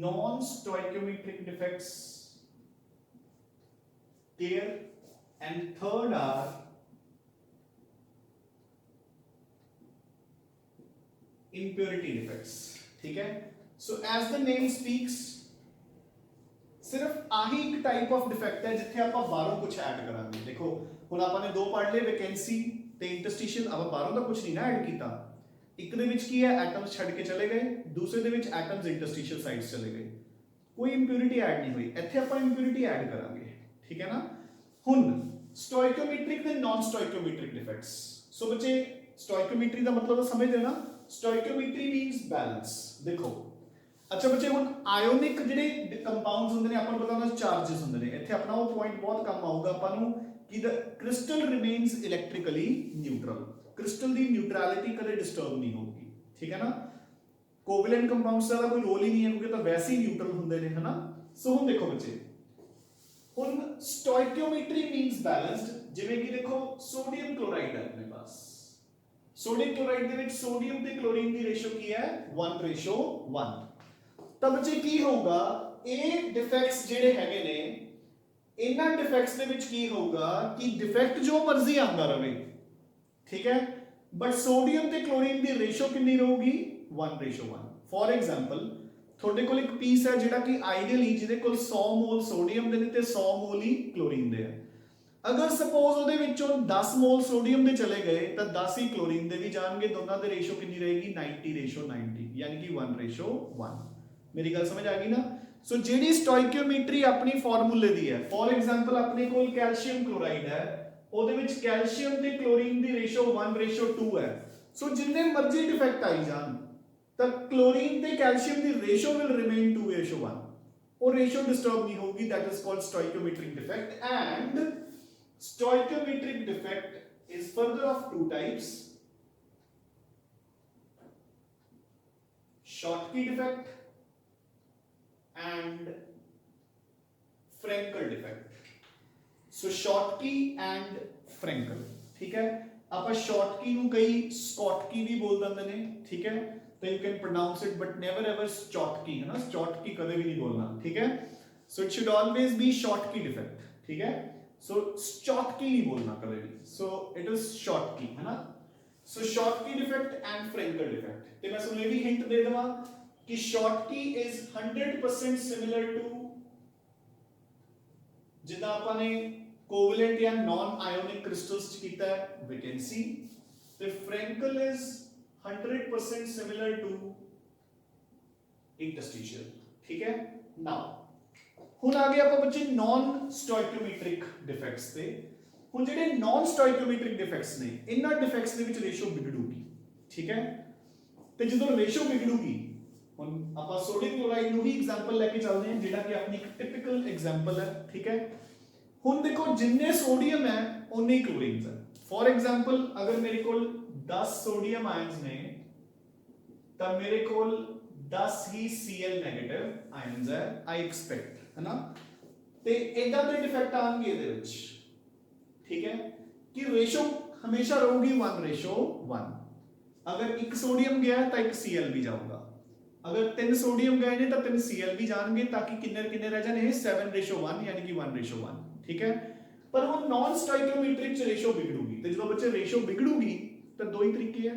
non stoichiometric defects, clear, and third are impurity defects, ठीक है। so as the name speaks सिर्फ आही एक टाइप ऑफ डिफेक्ट है जिथे ਆਪਾਂ ਬਾਹਰੋਂ ਕੁਝ ਐਡ ਕਰਾਂਗੇ। ਦੇਖੋ ਹੁਣ ਆਪਾਂ ਨੇ ਦੋ ਪੜ੍ਹ ਲਏ, ਵੈਕੈਂਸੀ ਤੇ ਇੰਟਰਸਟੀਸ਼ੀਅਲ, ਆਪਾਂ ਬਾਹਰੋਂ ਦਾ ਕੁਝ ਨਹੀਂ ਨਾ ਐਡ ਕੀਤਾ। ਇੱਕ ਦੇ ਵਿੱਚ ਕੀ ਹੈ ਐਟਮਸ ਛੱਡ ਕੇ ਚਲੇ ਗਏ, ਦੂਸਰੇ ਦੇ ਵਿੱਚ ਐਟਮਸ ਇੰਟਰਸਟੀਸ਼ੀਅਲ ਸਾਈਡਸ ਚਲੇ ਗਏ, ਕੋਈ ਇੰਪਿਉਰਿਟੀ ਐਡ ਨਹੀਂ ਹੋਈ। ਇੱਥੇ ਆਪਾਂ ਇੰਪਿਉਰਿਟੀ ਐਡ ਕਰਾਂਗੇ, ਠੀਕ ਹੈ ਨਾ। ਹੁਣ ਸਟੋਇਕਿਓਮੈਟ੍ਰਿਕ ਤੇ ਨਾਨ ਸਟੋਇਕਿਓਮੈਟ੍ਰਿਕ ਡਿਫੈਕਟਸ। ਸੋ ਬੱਚੇ ਸਟੋਇਕਿਓਮੈਟਰੀ ਦਾ ਮਤਲਬ ਤਾਂ ਸਮਝਦੇ ਨਾ, ਸਟੋਇਕਿਓਮੈਟਰੀ ਮੀਨਸ ਬੈਲੈਂਸ। ਦੇਖੋ अच्छा बच्चे ਹੁਣ ਆਇਓਨਿਕ ਜਿਹੜੇ ਕੰਪਾਊਂਡਸ ਹੁੰਦੇ ਨੇ ਆਪਾਂ ਨੂੰ ਪਤਾ ਉਹਨਾਂ ਦੇ ਚਾਰजेस ਹੁੰਦੇ ਨੇ। ਇੱਥੇ ਆਪਣਾ ਉਹ ਪੁਆਇੰਟ ਬਹੁਤ ਕੰਮ ਆਊਗਾ ਆਪਾਂ ਨੂੰ ਕਿ ਦ ਕ੍ਰਿਸਟਲ ਰਿਮੇਨਸ ਇਲੈਕਟ੍ਰਿਕਲੀ ਨਿਊਟਰਲ। ਕ੍ਰਿਸਟਲ ਦੀ ਨਿਊਟਰੈਲਿਟੀ ਕਦੇ ਡਿਸਟਰਬ ਨਹੀਂ ਹੋਊਗੀ, ਠੀਕ ਹੈ ਨਾ। ਕੋਵੈਲੈਂਟ ਕੰਪਾਊਂਡਸ ਦਾ ਕੋਈ ਰੋਲ ਹੀ ਨਹੀਂ ਹੈ ਕਿਉਂਕਿ ਤਾਂ ਵੈਸੇ ਹੀ ਨਿਊਟਰਲ ਹੁੰਦੇ ਨੇ, ਹਨਾ। ਸੋ ਹੁਣ ਦੇਖੋ ਬੱਚੇ, ਹੁਣ ਸਟੋਇਕਿਓਮੈਟਰੀ ਮੀਨਸ ਬੈਲੈਂਸਡ। ਜਿਵੇਂ ਕਿ ਦੇਖੋ ਸੋਡੀਅਮ ਕਲੋਰਾਈਡ ਹੈ ਆਪਣੇ ਪਾਸ, ਸੋਡੀਅਮ ਕਲੋਰਾਈਡ ਦੇ ਵਿੱਚ ਸੋਡੀਅਮ ਤੇ ਕਲੋਰੀਨ ਦੀ ਰੇਸ਼ੋ ਕੀ ਹੈ 1:1। ਤਾਂ ਬੱਚੇ ਕੀ ਹੋਊਗਾ, ਇਹ ਡਿਫੈਕਟਸ ਜਿਹੜੇ ਹੈਗੇ ਨੇ ਇਹਨਾਂ ਡਿਫੈਕਟਸ ਦੇ ਵਿੱਚ ਕੀ ਹੋਊਗਾ ਕਿ ਡਿਫੈਕਟ ਜੋ ਮਰਜ਼ੀ ਆਉਂਦਾ ਰਹੇ, ਠੀਕ ਹੈ, ਬਟ ਸੋਡੀਅਮ ਤੇ ਕਲੋਰੀਨ ਦੀ ਰੇਸ਼ੋ ਕਿੰਨੀ ਰਹੂਗੀ 1:1। ਫੋਰ ਐਗਜ਼ਾਮਪਲ ਤੁਹਾਡੇ ਕੋਲ ਇੱਕ ਪੀਸ ਹੈ ਜਿਹੜਾ ਕਿ ਆਈਡੀਅਲੀ ਜਿਹਦੇ ਕੋਲ 100 ਮੋਲ ਸੋਡੀਅਮ ਦੇ ਨੇ ਤੇ 100 ਮੋਲ ਹੀ ਕਲੋਰੀਨ ਦੇ ਆ। ਅਗਰ ਸਪੋਜ਼ ਉਹਦੇ ਵਿੱਚੋਂ 10 ਮੋਲ ਸੋਡੀਅਮ ਦੇ ਚਲੇ ਗਏ ਤਾਂ 10 ਹੀ ਕਲੋਰੀਨ ਦੇ ਵੀ ਜਾਣਗੇ। ਦੋਨਾਂ ਦੇ ਰੇਸ਼ੋ ਕਿੰਨੀ ਰਹੇਗੀ 90:90, ਯਾਨੀ ਕਿ 1:1। ਮੇਰੀ ਗੱਲ ਸਮਝ ਆ ਗਈ ਨਾ। ਸੋ ਜਿਹੜੀ ਸਟੋਇਕਿਓਮੈਟਰੀ ਆਪਣੀ ਫਾਰਮੂਲੇ ਦੀ ਹੈ, ਫੋਰ ਐਗਜ਼ਾਮਪਲ ਆਪਣੇ ਕੋਲ ਕੈਲਸ਼ੀਅਮ ਕਲੋਰਾਈਡ ਹੈ, ਉਹਦੇ ਵਿੱਚ ਕੈਲਸ਼ੀਅਮ ਤੇ ਕਲੋਰੀਨ ਦੀ ਰੇਸ਼ੋ 1:2 ਹੈ। ਸੋ ਜਿੰਨੇ ਮਰਜ਼ੀ ਡਿਫੈਕਟ ਆਈ ਜਾਣ ਤਾਂ ਕਲੋਰੀਨ ਤੇ ਕੈਲਸ਼ੀਅਮ ਦੀ ਰੇਸ਼ੋ ਵਿਲ ਰਿਮੇਨ 2:1। ਉਹ ਰੇਸ਼ੋ ਡਿਸਟਰਬ ਨਹੀਂ ਹੋਊਗੀ। That is called stoichiometric defect. And stoichiometric defect is further of two types: Schottky defect and Frenkel defect। so Schottky and Frenkel, ठीक है। ਆਪਾਂ Schottky ਨੂੰ ਕਈ Schottky ਵੀ ਬੋਲ ਦਿੰਦੇ ਨੇ, ਠੀਕ ਹੈ। तो you can pronounce it but never ever Schottky, है ना। Schottky कभी भी नहीं बोलना, ठीक है। so it should always be Schottky defect, ठीक है। so Schottky नहीं बोलना कभी भी, so it is Schottky, है ना। so Schottky defect and Frenkel defect। तो मैं सुनो ये भी hint दे दूँगा कि Schottky is 100% similar to जिदा अपन ने कोवलेंट या नॉन आयोनिक क्रिस्टल्स कीता है वैकेंसी। तो Frenkel is 100% similar to interstitial, ठीक है। now ਹੁਣ ਆ ਗਏ ਆਪਾਂ ਬੱਚੇ ਨॉन ਸਟੋਇਕਿਓਮੈਟ੍ਰਿਕ ਡਿਫੈਕਟਸ ਤੇ। ਹੁਣ ਜਿਹੜੇ ਨॉन ਸਟੋਇਕਿਓਮੈਟ੍ਰਿਕ ਡਿਫੈਕਟਸ ਨੇ ਇਹਨਾਂ ਡਿਫੈਕਟਸ ਦੇ ਵਿੱਚ ਰੇਸ਼ੋ ਵਿਗੜੂਗੀ, ਠੀਕ ਹੈ। ਤੇ ਜਦੋਂ ਰੇਸ਼ੋ ਵਿਗੜੂਗੀ, ਹੁਣ ਆਪਾਂ ਸੋਡੀਅਮ ਕਲੋਰਾਈਡ ਨੂੰ ਹੀ ਐਗਜ਼ਾਮਪਲ ਲੈ ਕੇ ਚੱਲਦੇ ਹਾਂ ਜਿਹੜਾ ਕਿ ਆਪਣੀ ਇੱਕ ਟਿਪੀਕਲ ਐਗਜ਼ਾਮਪਲ ਹੈ, ਠੀਕ ਹੈ। ਹੁਣ ਦੇਖੋ ਜਿੰਨੇ ਸੋਡੀਅਮ ਹੈ ਉਨੇ ਹੀ ਕਲੋਰੀਨਸ ਹੈ। ਫੋਰ ਐਗਜ਼ਾਮਪਲ ਅਗਰ ਮੇਰੇ ਕੋਲ 10 ਸੋਡੀਅਮ ਆਇਨਸ ਨੇ ਤਾਂ ਮੇਰੇ ਕੋਲ 10 ਹੀ Cl ਨੈਗੇਟਿਵ ਆਇਨਸ ਹੈ, ਆਈ ਐਕਸਪੈਕਟ, है ना। ਤੇ ਇਦਾਂ ਦੇ ਡਿਫੈਕਟ ਆਣਗੇ ਇਹਦੇ ਵਿੱਚ, ਠੀਕ ਹੈ, ਕਿ ਰੇਸ਼ੋ ਹਮੇਸ਼ਾ ਰਹੂਗੀ 1:1। ਅਗਰ ਇੱਕ ਸੋਡੀਅਮ ਗਿਆ ਤਾਂ ਇੱਕ Cl ਵੀ ਜਾਊਗਾ। ਅਗਰ 3 ਸੋਡੀਅਮ ਗਏ ਨੇ ਤਾਂ 3 Cl ਵੀ ਜਾਣਗੇ ਤਾਂ ਕਿ ਕਿੰਨੇ ਰਹਿ ਜਾਣ ਇਹ 7:1, ਯਾਨੀ ਕਿ 1:1, ਠੀਕ ਹੈ। ਪਰ ਹੁਣ ਨॉन ਸਟੋਇਕਿਓਮੈਟ੍ਰਿਕ ਚ ਰੇਸ਼ੋ ਵਿਗੜੂਗੀ। ਤੇ ਜਦੋਂ ਬੱਚੇ ਰੇਸ਼ੋ ਵਿਗੜੂਗੀ ਤਾਂ ਦੋ ਹੀ ਤਰੀਕੇ ਹੈ,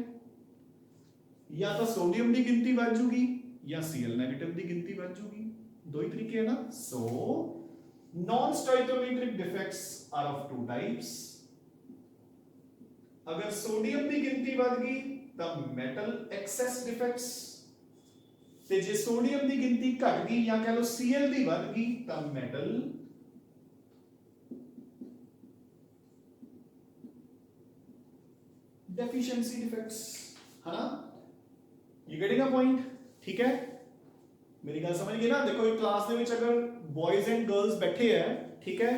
ਜਾਂ ਤਾਂ ਸੋਡੀਅਮ ਦੀ ਗਿਣਤੀ ਵੱਧ ਜੂਗੀ ਜਾਂ Cl ਨੈਗੇਟਿਵ ਦੀ ਗਿਣਤੀ ਵੱਧ ਜੂਗੀ। दो ही तरीके है ना। so non stoichiometric defects are of two types। अगर सोडियम की गिनती बढ़ गई तब मेटल एक्सेस डिफेक्ट्स, ते जे सोडियम की गिनती घट गई या कह लो Cl की बढ़ गई तब मेटल डेफिशिएंसी डिफेक्ट्स, है ना? You getting a point? ठीक है, मेरी गल समझ गए ना? देखो एक क्लास ਦੇ ਵਿੱਚ अगर बॉयज एंड गर्ल्स बैठे है, ठीक है,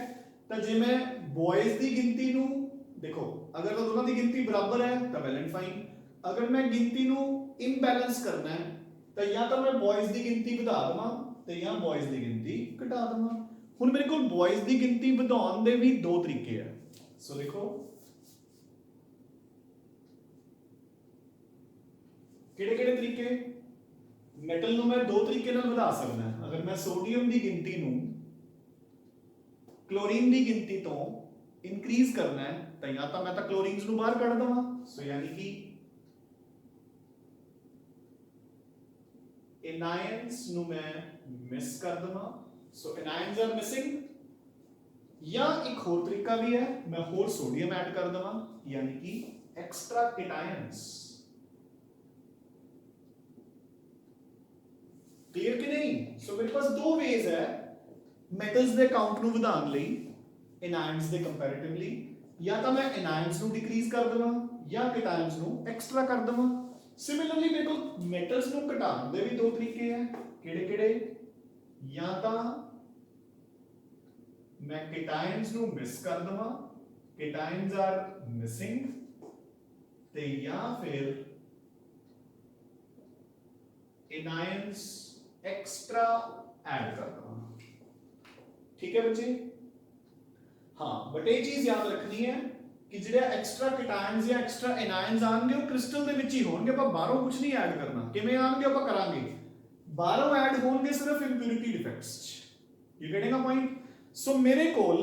ਤਾਂ ਜੇ मैं बॉयज ਦੀ ਗਿਣਤੀ ਨੂੰ देखो अगर तो दोनों की गिनती बराबर है तो वेल एंड फाइन, अगर मैं गिनती ਨੂੰ ਇੰਬੈਲੈਂਸ करना है तो या तो मैं बॉयज की गिनती ਵਧਾ ਦਵਾਂ ਤੇ ਜਾਂ बॉयज की गिनती ਘਟਾ ਦਵਾਂ। ਹੁਣ ਮੇਰੇ ਕੋਲ बॉयज की गिनती ਵਧਾਉਣ ਦੇ ਵੀ ਦੋ ਤਰੀਕੇ ਆ। ਸੋ ਦੇਖੋ ਕਿਹੜੇ ਤਰੀਕੇ? ਮੈਟਲ ਨੂੰ ਮੈਂ ਦੋ ਤਰੀਕੇ ਨਾਲ ਵਧਾ ਸਕਦਾ। ਅਗਰ ਮੈਂ ਸੋਡੀਅਮ ਦੀ ਗਿਣਤੀ ਨੂੰ क्लोरीन की गिनती तो इंक्रीज करना है तो या तो मैं तो क्लोरीन्स ਨੂੰ ਬਾਹਰ ਕੱਢ ਦਵਾਂ, सो यानी कि एनायंस ਨੂੰ मैं मिस कर ਦਵਾਂ, सो एनायंस आर मिसिंग। या एक और तरीका भी है, मैं और सोडियम ऐड कर दवां यानी कि एक्स्ट्रा केटायंस। क्लियर कि नहीं? सो मेरे पास दो वेज है मेटल्स ਦੇ ਕਾਊਂਟ ਨੂੰ ਵਧਾਉਣ ਲਈ एनायंस ਦੇ ਕੰਪੈਰੀਟਿਵਲੀ, ਜਾਂ ਤਾਂ ਮੈਂ एनायंस ਨੂੰ ਡਿਕਰੀਜ਼ ਕਰ ਦਵਾਂ ਜਾਂ केटायंस ਨੂੰ ਐਕਸਟਰਾ ਕਰ ਦਵਾਂ। ਸਿਮਿਲਰਲੀ ਮੇਰੇ ਕੋਲ ਮੈਟਲਸ ਨੂੰ ਘਟਾਉਣ ਦੇ ਵੀ ਦੋ ਤਰੀਕੇ ਹੈ। ਕਿਹੜੇ? ਜਾਂ ਤਾਂ मैं केटायंस ਨੂੰ ਮਿਸ ਕਰ ਦਵਾਂ, केटायंस आर मिसिंग, ਤੇ ਜਾਂ ਫਿਰ एनायंस एक्स्ट्रा ऐड कर दवां। ठीक है बच्चे? हाँ, बट ये चीज याद रखनी है कि जो एक्स्ट्रा केटायंस या एक्स्ट्रा एनायंस आएंगे वो क्रिस्टल ਦੇ ਵਿੱਚ ਹੀ ਹੋਣਗੇ, ਆਪਾਂ ਬਾਹਰੋਂ ਕੁਝ ਨਹੀਂ ਐਡ ਕਰਨਾ। ਕਿਵੇਂ ਆਣਗੇ ਆਪਾਂ ਕਰਾਂਗੇ, ਬਾਹਰੋਂ ਐਡ ਹੋਣਗੇ ਸਿਰਫ ਇੰਪਿਉਰਿਟੀ ਡਿਫੈਕਟਸ ਚ। You getting a point? So ਮੇਰੇ ਕੋਲ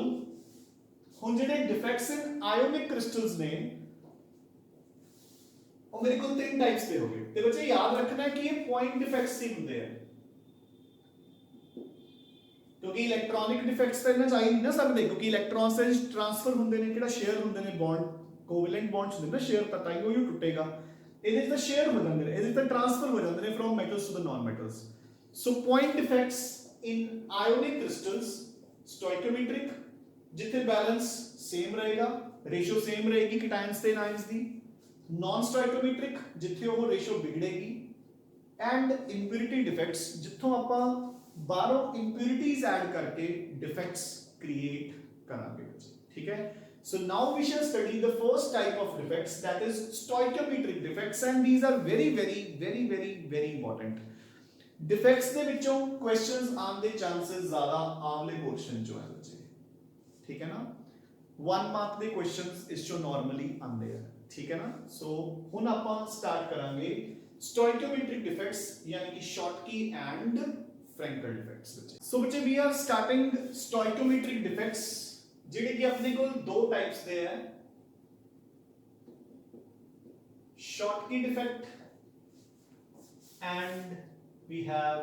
ਹੁਣ ਜਿਹੜੇ ਡਿਫੈਕਟਸ ਇਨ ਆਇਓਨਿਕ ਕ੍ਰਿਸਟਲਸ ਨੇ ਉਹ ਮੇਰੇ ਕੋਲ ਤਿੰਨ ਟਾਈਪਸ ਦੇ ਹੋਗੇ। ਤੇ ਬੱਚੇ ਯਾਦ ਰੱਖਣਾ ਹੈ ਕਿ ਇਹ ਪੁਆਇੰਟ ਡਿਫੈਕਟਸ ਹੀ ਹੁੰਦੇ ਆ, क्योंकि इलेक्ट्रॉनिक डिफेक्ट्स तो इन्हें चाहिए नहीं ना सकते, क्योंकि इलेक्ट्रॉन्स से ट्रांसफर होंगे ने, किहड़ा शेयर होंगे ने, बॉन्ड कोवेलेंट बॉन्ड्स होंगे ना, शेयर तक ही वो टूटेगा। ਇਹਦੇ ਤਾਂ ਸ਼ੇਅਰ ਹੋ ਜਾਂਦੇ ਨੇ, ਇਹਦੇ ਤਾਂ ਟ੍ਰਾਂਸਫਰ ਹੋ ਜਾਂਦੇ ਨੇ from metals to the non metals. So point defects in ionic crystals stoichiometric, ਜਿੱਥੇ ਬੈਲੈਂਸ ਸੇਮ ਰਹੇਗਾ, ਰੇਸ਼ੋ ਸੇਮ ਰਹੇਗੀ ਕਟਾਇਨਸ ਤੇ ਐਨਾਇਨਸ ਦੀ। ਨਾਨ ਸਟੋਇਕਿਓਮੈਟ੍ਰਿਕ, ਜਿੱਥੇ ਉਹ ਰੇਸ਼ੋ ਵਿਗੜੇਗੀ। ਐਂਡ ਇੰਪਿਉਰਿਟੀ ਡਿਫੈਕਟਸ, ਜਿੱਥੋਂ ਆਪਾਂ बाहरों इंप्योरिटीज ऐड करके डिफेक्ट्स क्रिएट करांगे बच्चे। ठीक है? So now we shall study the first type of defects, that is stoichiometric defects, and these are very important. Defects ਦੇ ਵਿੱਚੋਂ questions ਆਉਣ ਦੇ chances ਜ਼ਿਆਦਾ ਆਵਲੇ portion ਚੋਂ ਹੈ ਬੱਚੇ। ਠੀਕ ਹੈ ਨਾ? 1 mark ਦੇ questions ਇਸ ਚੋਂ normally ਆਉਂਦੇ ਆ। ਠੀਕ ਹੈ ਨਾ? So ਹੁਣ ਆਪਾਂ start ਕਰਾਂਗੇ stoichiometric defects ਯਾਨੀ ਕਿ Schottky and Frenkel defects बच्चे। So बच्चे we are starting stoichiometric defects, जिहड़े कि अपने कोल दो टाइप्स दे है, Schottky defect and we have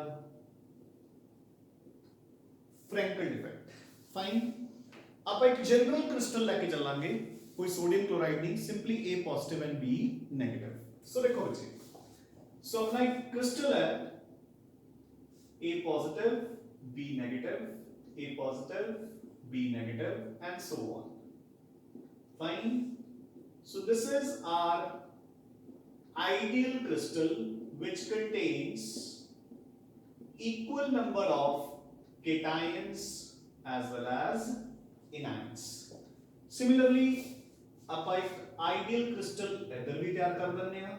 Frenkel defect। Fine, आप एक जनरल क्रिस्टल लेके चलांगे, कोई सोडियम क्लोराइड नहीं, simply A positive and B negative. So देखो बच्चे, सो अपना एक क्रिस्टल है A positive, B negative, A positive, B negative, and so on. Fine. So this is our ideal crystal which contains equal number of cations as well as anions. Similarly, ਆਪਾਂ ਇੱਕ ideal crystal ਇੱਧਰ ਵੀ ਤਿਆਰ ਕਰ ਦਿੰਦੇ ਹਾਂ।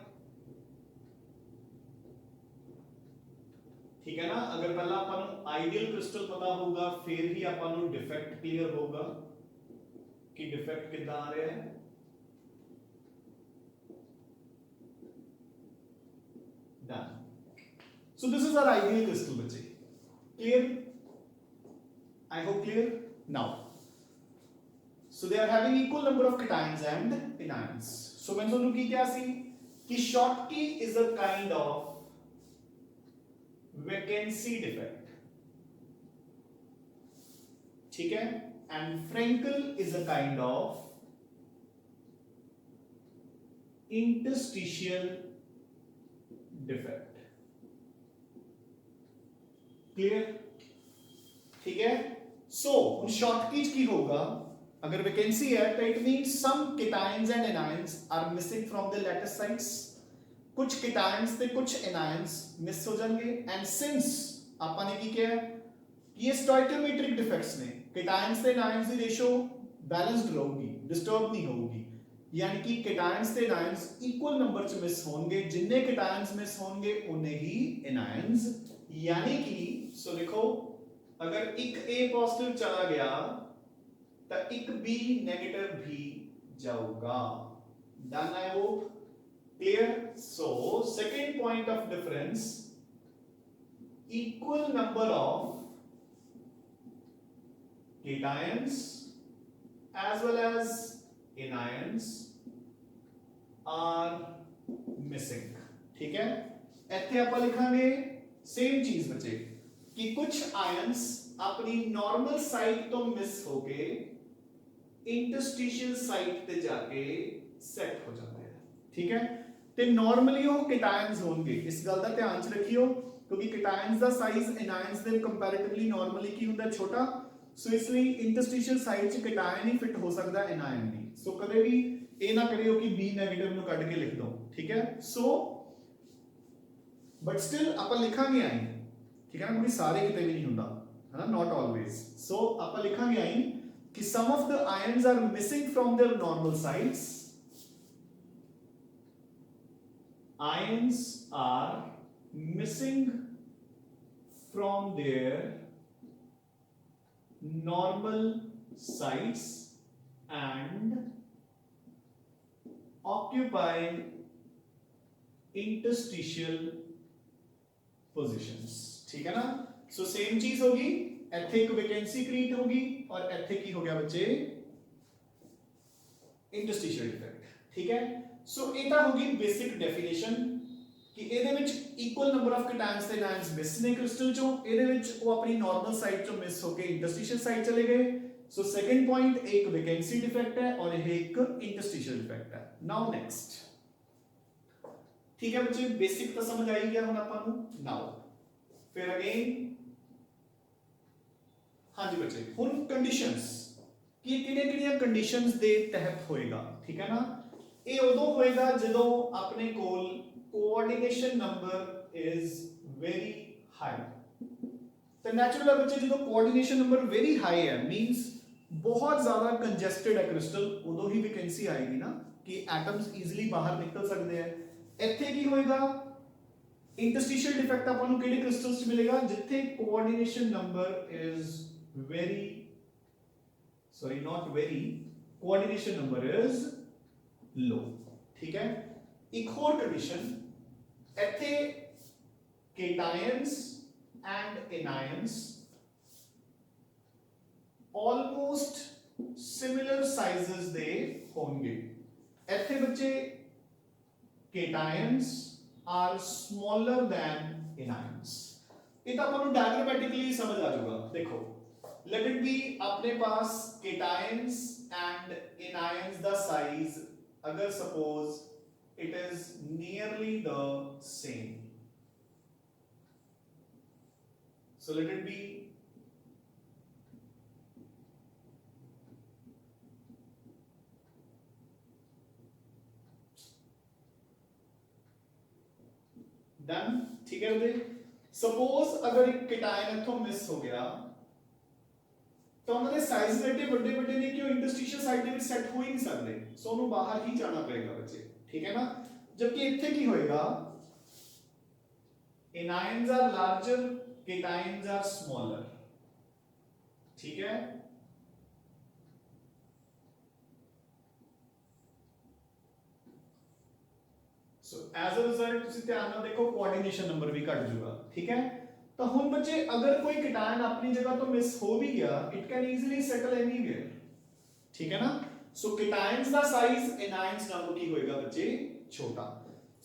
ठीक है ना? अगर पहला अपन आइडियल क्रिस्टल पता होगा फिर ही अपन डिफेक्ट क्लियर होगा कि डिफेक्ट कितना आ रहा है। Done. So this is our ideal crystal बच्चे। Clear? I hope clear now. So they are having equal number of cations and anions। So मैं ਤੁਹਾਨੂੰ ਕੀ ਕਿਹਾ ਸੀ कि Schottky is a kind of vacancy defect. ठीक है? And Frenkel is a kind of interstitial defect. Clear? ठीक है? सो Schottky की होगा अगर वैकेंसी है तो it means some cations and anions are missing from the latest sites, कुछ केटायंस ते कुछ एनायंस मिस हो जाएंगे एंड सिंस ਆਪਾਂ ਨੇ ਕੀ ਕਿਹਾ कि ये स्टोइकियोमेट्रिक डिफेक्ट्स ने केटायंस ते एनायंस की रेशो बैलेंस्ड रहूगी, डिस्टर्ब नहीं होगी, यानी कि केटायंस ते एनायंस इक्वल नंबर च मिस होंगे, जिन्ने केटायंस मिस होंगे उन्ने ही एनायंस, यानी कि सो देखो अगर एक A पॉजिटिव चला गया तो एक B नेगेटिव भी जाऊगा। Done I hope clear. So second point of difference, equal number of cations as well as anions are missing। ठीक है, ਇੱਥੇ ਆਪਾਂ ਲਿਖਾਂਗੇ सेम चीज बचे कि कुछ आयंस अपनी नॉर्मल साइट तो मिस होके इंटरस्टिशियल साइट ते जाके सेट हो जाते हैं। ठीक है, ਤੇ ਨਾਰਮਲੀ ਉਹ ਕੇਟਾਇਨਸ ਹੋਣਗੇ, ਇਸ ਗੱਲ ਦਾ ਧਿਆਨ ਚ ਰੱਖਿਓ क्योंकि केटायंस ਦਾ ਸਾਈਜ਼ एनायंस ਦੇ ਕੰਪੈਰੀਟਿਵਲੀ ਨਾਰਮਲੀ ਕੀ ਹੁੰਦਾ, ਛੋਟਾ, ਸੋ ਇਸ ਲਈ ਇੰਟਰਸਟੀਸ਼ੀਅਲ ਸਾਈਟ ਚ ਕੇਟਾਇਨ ਹੀ ਫਿੱਟ ਹੋ ਸਕਦਾ, एनायन ਨਹੀਂ। ਸੋ ਕਦੇ ਵੀ ਇਹ ਨਾ ਕਰਿਓ ਕਿ B ਨੈਗੇਟਿਵ ਨੂੰ ਕੱਢ ਕੇ ਲਿਖ ਦੋ। ਠੀਕ ਹੈ, ਸੋ ਬਟ ਸਟਿਲ ਆਪਾਂ ਲਿਖਾਂਗੇ ਆਈ। ਠੀਕ ਹੈ ਨਾ, ਕਿਉਂਕਿ ਸਾਰੇ ਕਿਤੇ ਵੀ ਨਹੀਂ ਹੁੰਦਾ ਹੈ ਨਾ, ਨਾਟ ਆਲਵੇਜ਼। ਸੋ ਆਪਾਂ ਲਿਖਾਂਗੇ ਆਈ ਕਿ some of the ions are missing from their normal sites, ions are missing from their normal sites and occupy interstitial positions। ठीक है ना, सो सेम चीज होगी, ਇੱਥੇ ਇੱਕ वैकेंसी क्रिएट होगी और ਇੱਥੇ ਕੀ हो गया बच्चे, इंटरस्टिशियल डिफेक्ट। ठीक है, सो ਇਹ ਤਾਂ ਹੋਗੀ ਬੇਸਿਕ ਡੈਫੀਨੇਸ਼ਨ ਕਿ ਇਹਦੇ ਵਿੱਚ ਇਕੁਅਲ ਨੰਬਰ ਆਫ ਕੇਟਾਇਨਸ ਤੇ ਐਨਾਇਨਸ ਮਿਸ ਨੇ ਕ੍ਰਿਸਟਲ ਚੋਂ, ਇਹਦੇ ਵਿੱਚ ਉਹ ਆਪਣੀ ਨਾਰਮਲ ਸਾਈਟ ਚੋਂ ਮਿਸ ਹੋ ਕੇ ਇੰਟਰਸਟੀਸ਼ੀਅਲ ਸਾਈਟ ਚਲੇ ਗਏ। ਸੋ ਸੈਕੰਡ ਪੁਆਇੰਟ ਇੱਕ ਵੈਕੈਂਸੀ ਡਿਫੈਕਟ ਹੈ ਔਰ ਇਹ ਇੱਕ ਇੰਟਰਸਟੀਸ਼ੀਅਲ ਡਿਫੈਕਟ ਹੈ। ਨਾਓ ਨੈਕਸਟ। ਠੀਕ ਹੈ ਬੱਚੇ, ਬੇਸਿਕ ਤਾਂ ਸਮਝ ਆਈ ਗਿਆ ਹੁਣ ਆਪਾਂ ਨੂੰ। ਨਾਓ ਫਿਰ ਅਗੇਨ, ਹਾਂਜੀ ਬੱਚੇ, ਹੁਣ ਕੰਡੀਸ਼ਨਸ ਕਿ ਕਿਹੜੀਆਂ ਕੰਡੀਸ਼ਨਸ ਦੇ ਤਹਿਤ ਹੋਏਗਾ। ਠੀਕ ਹੈ ਨਾ, ਇਹ ਉਦੋਂ ਹੋਏਗਾ ਜਦੋਂ ਆਪਣੇ ਕੋਲ coordination number is very high. ਤੇ ਨੈਚੁਰਲ ਹੈ ਬੱਚੇ, ਜਦੋਂ ਕੋਆਰਡੀਨੇਸ਼ਨ ਨੰਬਰ ਵੈਰੀ ਹਾਈ ਹੈ ਮੀਨਸ ਬਹੁਤ ਜ਼ਿਆਦਾ ਕੰਜੈਸਟਡ ਹੈ ਕ੍ਰਿਸਟਲ, ਉਦੋਂ ਹੀ ਵੈਕੈਂਸੀ ਆਏਗੀ ਨਾ ਕਿ ਐਟਮਸ ਈਜ਼ੀਲੀ ਬਾਹਰ ਨਿਕਲ ਸਕਦੇ ਆ। ਇੱਥੇ ਕੀ ਹੋਏਗਾ, ਇੰਟਰਸਟੀਸ਼ੀਅਲ ਡਿਫੈਕਟ ਆਪਾਂ ਨੂੰ ਕਿਹੜੇ ਕ੍ਰਿਸਟਲਸ 'ਚ ਮਿਲੇਗਾ, ਜਿੱਥੇ coordination number is very, sorry not very, coordination number is low. ठीक है, एक और कंडीशन, ਇੱਥੇ cations and anions almost similar sizes ਦੇ ਹੋਣਗੇ। ਇੱਥੇ ਬੱਚੇ cations are smaller than anions. ਇਹ ਤਾਂ ਆਪਾਂ ਨੂੰ ਡਾਇਗਰਾਮੈਟਿਕਲੀ ਸਮਝ ਆ ਜਾਊਗਾ। ਦੇਖੋ लेट इट बी अपने पास केटायंस एंड एनायंस ਦਾ ਸਾਈਜ਼ अगर suppose it is nearly the same, so let it be done। ठीक है बच्चे, suppose अगर एक केटायन इथों मिस हो गया तो ਉਹਨਾਂ ਦੇ ਸਾਈਜ਼ ਐਡੇ ਵੱਡੇ ਵੱਡੇ ਨੇ ਕਿ ਉਹ ਇੰਟਰਸਟੀਸ਼ੀਅਲ ਸਾਈਟ ਦੇ ਵਿੱਚ ਸੈੱਟ ਹੋ ਹੀ ਨਹੀਂ ਸਕਦੇ, ਸੋ ਉਹਨੂੰ ਬਾਹਰ ਹੀ ਜਾਣਾ ਪਏਗਾ ਬੱਚੇ। ਠੀਕ ਹੈ ਨਾ, ਜਦਕਿ ਇੱਥੇ ਕੀ ਹੋਏਗਾ, anions are larger, cations are smaller. ठीक है, सो एज अ रिजल्ट ਤੁਸੀਂ ਧਿਆਨ ਨਾਲ ਦੇਖੋ ਕੋਆਰਡੀਨੇਸ਼ਨ ਨੰਬਰ ਵੀ ਘਟ ਜਾਊਗਾ। ਠੀਕ ਹੈ, तो हम बच्चे अगर कोई केटायन अपनी जगह तो मिस हो भी गया, it can easily settle anywhere. ठीक है ना, सो केटायंस का साइज एनायंस नालों की होएगा बच्चे छोटा।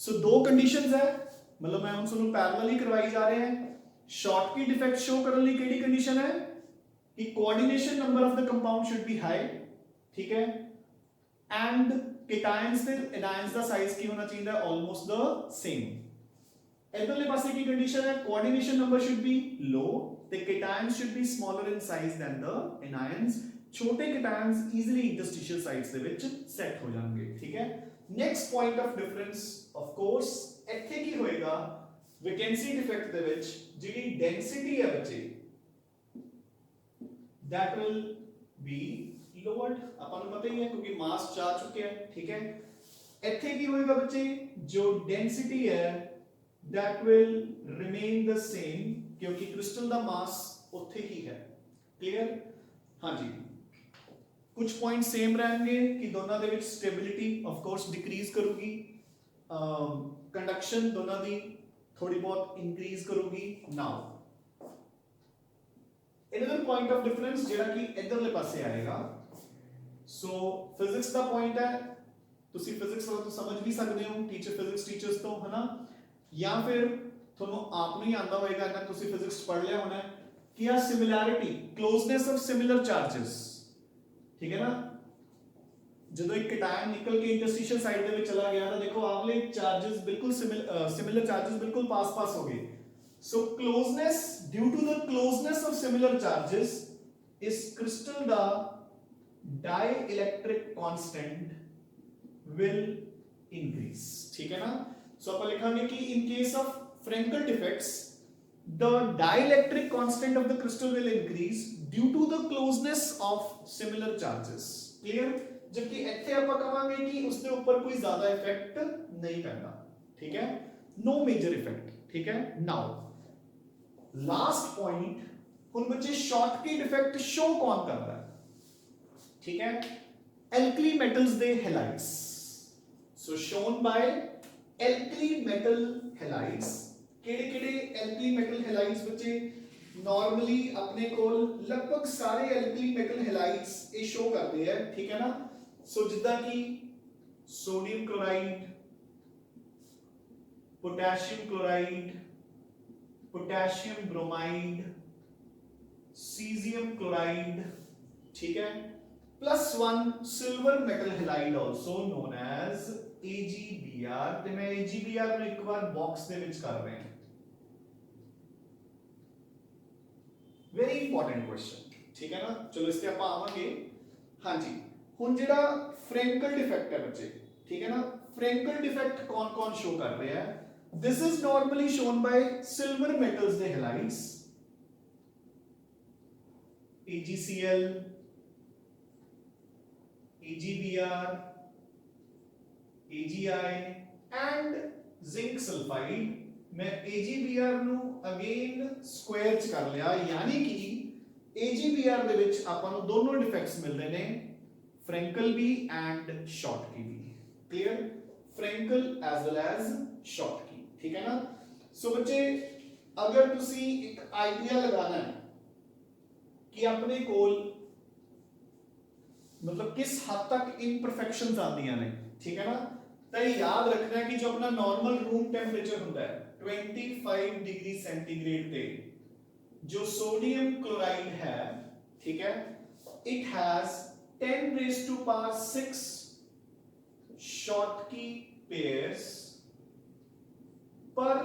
सो दो कंडीशंस है, मतलब मैं उन दोनों पैरेलली करवाई जा रहे हैं। शॉर्टकी डिफेक्ट शो करने लिए केड़ी कंडीशन है कि coordination number of the compound should be high. ठीक है, एंड केटायंस ते एनायंस का साइज की होना चाहिए ऑलमोस्ट द सेम। इधरले पासे की कंडीशन है coordination number should be low, the cations should be smaller in size than the anions, ਛੋਟੇ ਕੈਟਾਇਨਸ ਈਜ਼ੀਲੀ ਇੰਟਰਸਟੀਸ਼ੀਅਲ ਸਾਈਟਸ ਦੇ ਵਿੱਚ ਸੈੱਟ ਹੋ ਜਾਣਗੇ। ਠੀਕ ਹੈ, next point of difference of course ਇੱਥੇ ਕੀ ਹੋਏਗਾ, ਵੈਕੈਂਸੀ ਡਿਫੈਕਟ ਦੇ ਵਿੱਚ ਜਿਹੜੀ ਡੈਂਸਿਟੀ ਹੈ ਬੱਚੇ that will be lowered, ਆਪਾਂ ਨੂੰ ਪਤਾ ਹੀ ਹੈ ਕਿਉਂਕਿ ਮਾਸ ਜਾ ਚੁੱਕਿਆ ਹੈ। ਠੀਕ ਹੈ, ਇੱਥੇ ਕੀ ਹੋਏਗਾ ਬੱਚੇ, ਜੋ ਡੈਂਸਿਟੀ ਹੈ that will remain the same ਕਿਉਂਕਿ ਕ੍ਰਿਸਟਲ ਦਾ ਮਾਸ ਉੱਥੇ ਹੀ ਹੈ। ਕਲੀਅਰ? ਹਾਂਜੀ, ਕੁਝ ਪੁਆਇੰਟ ਸੇਮ ਰਹਿਣਗੇ ਕਿ ਦੋਨਾਂ ਦੇ ਵਿੱਚ ਸਟੇਬਿਲਿਟੀ ਆਫ ਕੋਰਸ ਡਿਕਰੀਜ਼ ਕਰੂਗੀ, ਕੰਡਕਸ਼ਨ ਦੋਨਾਂ ਦੀ ਥੋੜੀ ਬਹੁਤ ਇੰਕਰੀਜ਼ ਕਰੂਗੀ। ਨਾਓ another point of difference ਜਿਹੜਾ ਕਿ ਇਧਰਲੇ ਪਾਸੇ ਆਏਗਾ, ਸੋ ਫਿਜ਼ਿਕਸ ਦਾ ਪੁਆਇੰਟ ਹੈ, ਤੁਸੀਂ ਫਿਜ਼ਿਕਸ ਵਾਲਾ ਤੋਂ ਸਮਝ ਵੀ ਸਕਦੇ ਹੋ ਫਿਜ਼ਿਕਸ ਟੀਚਰਸ ਤੋਂ, ਹਨਾ, ਜਾਂ ਫਿਰ ਤੁਹਾਨੂੰ ਆਪ ਨੂੰ ਹੀ ਆਂਦਾ ਹੋਏਗਾ ਨਾ, ਤੁਸੀਂ ਫਿਜ਼ਿਕਸ ਪੜ੍ਹ ਲਿਆ ਹੋਣਾ ਕਿ ਆ ਸਿਮਿਲੈਰਿਟੀ, ਕਲੋਜ਼ਨੈਸ ਆਫ ਸਿਮਿਲਰ ਚਾਰजेस। ਠੀਕ ਹੈ ਨਾ, ਜਦੋਂ ਇੱਕ ਕੈਟਾਇਨ ਨਿਕਲ ਕੇ ਇੰਟਰਸਟੀਸ਼ੀਅਲ ਸਾਈਡ ਦੇ ਵਿੱਚ ਚਲਾ ਗਿਆ ਤਾਂ ਦੇਖੋ ਆਵਲੇ ਚਾਰजेस ਬਿਲਕੁਲ ਸਿਮਿਲਰ ਚਾਰजेस ਬਿਲਕੁਲ ਪਾਸ ਹੋ ਗਏ। So closeness, due to the closeness of similar charges, is crystal da dielectric constant will increase। ठीक है ना, so अपन लिखेंगे कि in case of Frankel defects the dielectric constant of the crystal will increase due to the closeness of similar charges। clear? जबकि ਇੱਥੇ ਆਪਾਂ ਕਹਾਂਗੇ ਕਿ ਉਸ ਦੇ ਉੱਪਰ ਕੋਈ ਜ਼ਿਆਦਾ ਇਫੈਕਟ ਨਹੀਂ ਪੈਂਦਾ। ठीक है, no major effect। ठीक है, now लास्ट पॉइंट, उन बच्चे शॉटकी डिफेक्ट शो कौन कर रहा है? ठीक है, एल्कली मेटल्स दे halides, so shown by alkali metal halides. केड़े-केड़े एल्कली मेटल हैलाइड्स बच्चे नॉर्मली अपने कोल लगभग सारे एल्कली मेटल हैलाइड्स ये शो करते हैं। ठीक है ना, सो जिद्दां कि sodium chloride, potassium chloride, potassium bromide, caesium chloride. ठीक है, +1 silver metal halide also known as AgBr। ਤੇ ਮੈਂ AgBr ਨੂੰ ਇੱਕ ਵਾਰ ਬਾਕਸ ਦੇ ਵਿੱਚ ਕਰ ਰਿਹਾ। Very important question. ਠੀਕ ਹੈ ਨਾ, ਚਲੋ ਇਸ ਤੇ ਆਪਾਂ ਆਵਾਂਗੇ। ਹਾਂਜੀ, ਹੁਣ ਜਿਹੜਾ ਫ੍ਰੈਂਕਲ ਡਿਫੈਕਟ ਹੈ ਬੱਚੇ, ਠੀਕ ਹੈ ਨਾ, ਫ੍ਰੈਂਕਲ ਡਿਫੈਕਟ ਕੌਣ-ਕੌਣ ਸ਼ੋ ਕਰ ਰਿਹਾ ਹੈ? This is normally shown by silver metals the halides, AgCl, AgBr, AgI and zinc sulfide। मैं AgBr ਨੂੰ ਅਗੇਨ ਸਕੁਆਇਰ ਚ ਕਰ ਲਿਆ, ਯਾਨੀ ਕਿ AgBr ਦੇ ਵਿੱਚ ਆਪਾਂ ਨੂੰ ਦੋਨੋਂ ਡਿਫੈਕਟਸ ਮਿਲਦੇ ਨੇ, ਫ੍ਰੈਂਕਲ ਵੀ ਐਂਡ ਸ਼ਾਟਕੀ ਵੀ। Clear? Frenkel as well as Schottky. ठीक है ना, सो बच्चे अगर तुसी एक आइडिया लगाना है कि अपने कोल मतलब किस हद तक इम्परफेक्शंस आंदियां ने, ठीक है ना, तो याद रखना है कि जो अपना नॉर्मल रूम टेम्परेचर होता है 25 डिग्री सेंटीग्रेड पे जो सोडियम क्लोराइड है, ठीक है, इट हैज 10⁻⁶ Schottky pairs पर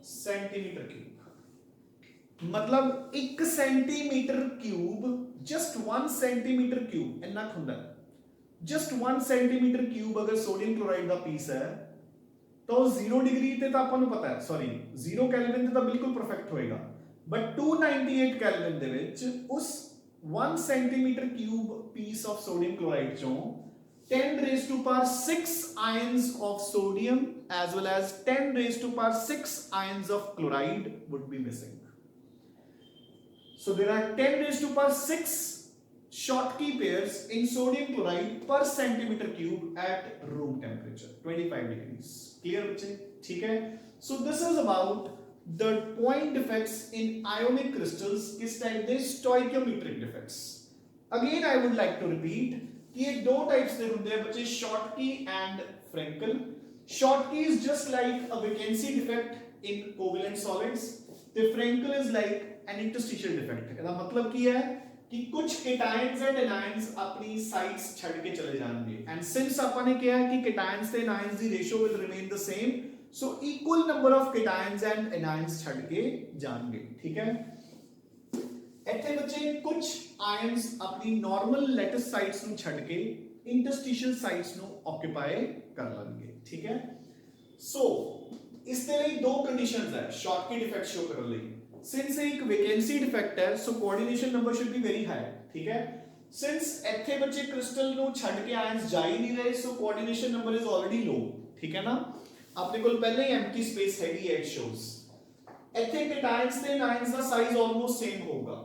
सेंटीमीटर क्यूब। मतलब 1 centimetre cube, just 1 centimetre cube इतना हुंदा है। जस्ट 1 सेंटीमीटर क्यूब अगर सोडियम क्लोराइड का पीस है तो 0 डिग्री ते तो आपको पता है, सॉरी 0 केल्विन ते तो बिल्कुल परफेक्ट होएगा, बट 298 केल्विन दे विच उस 1 centimetre cube piece of sodium chloride चों 10⁻⁶ ions of sodium as well as 10⁻⁶ ions of chloride would be missing। So there are 10⁻⁶ Schottky pairs in sodium chloride per centimeter cube at room temperature 25 degrees। Clear बच्चे? ठीक है, so this is about the point defects in ionic crystals, किस type they stoichiometric defects। Again I would like to repeat कि ये दो types दे होंगे बच्चे, Schottky and Frenkel. Schottky is just like a vacancy defect in covalent solids, ते Frenkel is like an interstitial defect. इसका मतलब की है कि कुछ केटायंस एंड एनायंस अपनी साइट्स छड़ के चले जाएंगे, एंड सिंस अपन ने किया है कि केटायंस ते anions the ratio will remain the same, so equal number of cations and anions छड़ के जाएंगे। ठीक है, ਇੱਥੇ ਬੱਚੇ ਕੁਝ ਆਇਨਸ ਆਪਣੀ ਨਾਰਮਲ ਲੈਟਿਸ ਸਾਈਟਸ ਨੂੰ ਛੱਡ ਕੇ ਇੰਟਰਸਟੀਸ਼ੀਅਲ ਸਾਈਟਸ ਨੂੰ ਆਕਿਊਪਾਈ ਕਰ ਲੈਣਗੇ, ਠੀਕ ਹੈ। ਸੋ ਇਸ ਦੇ ਲਈ ਦੋ ਕੰਡੀਸ਼ਨਸ ਹੈ ਸ਼ਾਰਟਕੀ ਡਿਫੈਕਟ ਸ਼ੋ ਕਰਨ ਲਈ। ਸਿੰਸ ਇਹ ਇੱਕ ਵੈਕੈਂਸੀ ਡਿਫੈਕਟ ਹੈ so coordination number should be very high, ਠੀਕ ਹੈ। ਸਿੰਸ ਇੱਥੇ ਬੱਚੇ ਕ੍ਰਿਸਟਲ ਨੂੰ ਛੱਡ ਕੇ ਆਇਨਸ ਜਾ ਹੀ ਨਹੀਂ ਰਹੇ ਸੋ ਕੋਆਰਡੀਨੇਸ਼ਨ ਨੰਬਰ ਇਜ਼ ਆਲਰੇਡੀ ਲੋ, ਠੀਕ ਹੈ ਨਾ। ਆਪਣੇ ਕੋਲ ਪਹਿਲੇ ਹੀ ਐਮਪਟੀ ਸਪੇਸ ਹੈਗੀ ਹੈ, ਇਟ ਸ਼ੋਜ਼ ਇੱਥੇ ਕੈਟਾਇਨਸ ਤੇ ਆਇਨਸ ਦਾ ਸਾਈਜ਼ ਆਲਮੋਸਟ ਸੇਮ ਹੋਊਗਾ,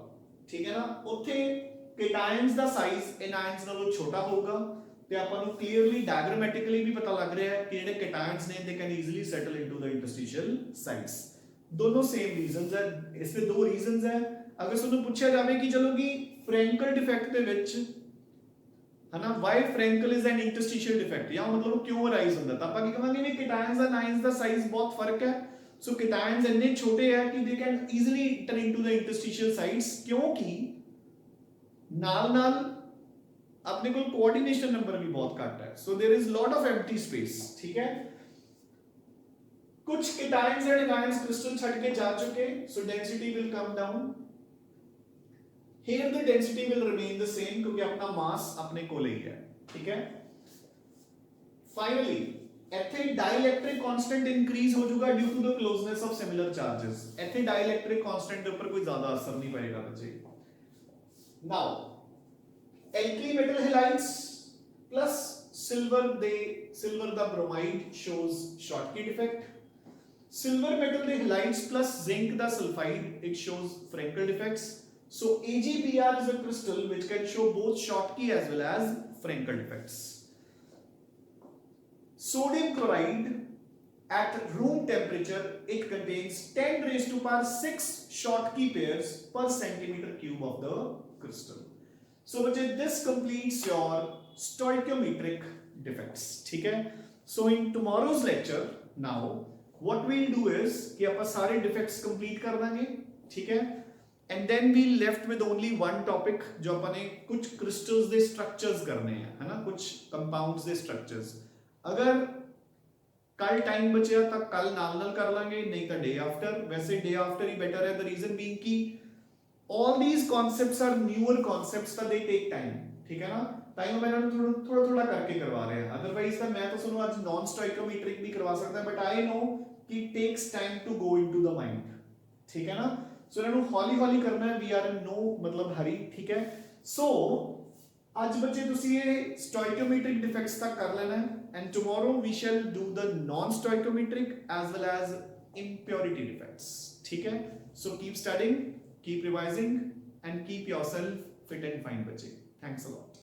ਠੀਕ ਹੈ ਨਾ। ਉੱਥੇ ਕੈਟਾਇਨਸ ਦਾ ਸਾਈਜ਼ ਇਨਾਇਨਸ ਨਾਲੋਂ ਛੋਟਾ ਹੋਊਗਾ ਤੇ ਆਪਾਂ ਨੂੰ ਕਲੀਅਰਲੀ ਡਾਇਗਰਾਮੈਟਿਕਲੀ ਵੀ ਪਤਾ ਲੱਗ ਰਿਹਾ ਹੈ ਕਿ ਜਿਹੜੇ ਕੈਟਾਇਨਸ ਨੇ they can easily settle into the interstitial sites. ਦੋਨੋਂ ਸੇਮ ਰੀਜ਼ਨਸ ਹੈ, ਇਸ ਦੇ ਦੋ ਰੀਜ਼ਨਸ ਹੈ। ਅਗਰ ਤੁਹਾਨੂੰ ਪੁੱਛਿਆ ਜਾਵੇ ਕਿ ਚਲੋ ਕਿ ਫ੍ਰੈਂਕਲ ਡਿਫੈਕਟ ਦੇ ਵਿੱਚ ਹਨਾ why Frenkel is an interstitial defect, ਜਾਂ ਮਤਲਬ ਕਿਉਂ ਅਰਾਈਜ਼ ਹੁੰਦਾ, ਤਾਂ ਆਪਾਂ ਕੀ ਕਹਾਂਗੇ ਵੀ ਕੈਟਾਇਨਸ ਦਾ ਨਾਇਨਸ ਦਾ ਸਾਈਜ਼ ਬਹੁਤ ਫਰਕ ਹੈ। ਸੋ ਕੈਟਾਇਨਸ ਇੰਨੇ ਛੋਟੇ ਹੈ ਕਿ they can easily enter into the interstitial sites, ਕਿਉਂਕਿ ਨਾਲ ਨਾਲ अपने को कोऑर्डिनेशन नंबर भी बहुत घट है so there is lot of empty space, ठीक है। कुछ केटायंस एंड एनायंस क्रिस्टल छड़ के जा चुके सो density will come down, here the density will remain the same क्योंकि अपना मास अपने को ही है, ठीक है। फाइनली ਇੱਥੇ डाइलेक्ट्रिक कांस्टेंट इंक्रीज हो जाएगा due to the closeness of similar charges. ਇੱਥੇ डाइलेक्ट्रिक कांस्टेंट ਦੇ ਉੱਪਰ ਕੋਈ ਜ਼ਿਆਦਾ ਅਸਰ ਨਹੀਂ ਪਏਗਾ ਬੱਚੇ। Now alkali metal halides plus silver the bromide shows Schottky defect, silver metal the halides plus zinc the sulfide it shows Frenkel defects। So AgBr is a crystal which can show both Schottky as well as Frenkel defects। Sodium chloride at room temperature it contains 10 raised to power 6 Schottky pairs per centimeter cube of the crystal। So बच्चे this completes your stoichiometric defects, ठीक है। So in tomorrow's lecture now what we'll do is कि अपन सारे defects complete कर देंगे, ठीक है। And then we left with only one topic जो अपन ने कुछ crystals दे structures करने हैं, है ना, कुछ compounds दे structures। अगर कल टाइम बचे तो कल नाल कर लेंगे, नहीं तो डे आफ्टर। वैसे डे आफ्टर ही बेटर है, द रीजन बीइंग कि all these concepts are newer concepts that they take time, ठीक है ना। टाइम मैंने थोड़ा थोड़ा करके करवा रहे हैं, अदरवाइज तो मैं तो सुनो आज नॉन स्टोइकोमेट्रिक भी करवा सकता है बट आई नो कि takes time to go into the mind, ठीक है ना। सो इन्हों हौली हौली करना है, वी आर इन नो मतलब हरी, ठीक है। सो आज बच्चे तुसी ये स्टोइकोमेट्रिक डिफेक्ट्स तक कर लेना है and tomorrow we shall do the non stoichiometric as well as impurity defects, ठीक है। So keep studying, keep revising and keep yourself fit and fine बच्चे। Thanks a lot।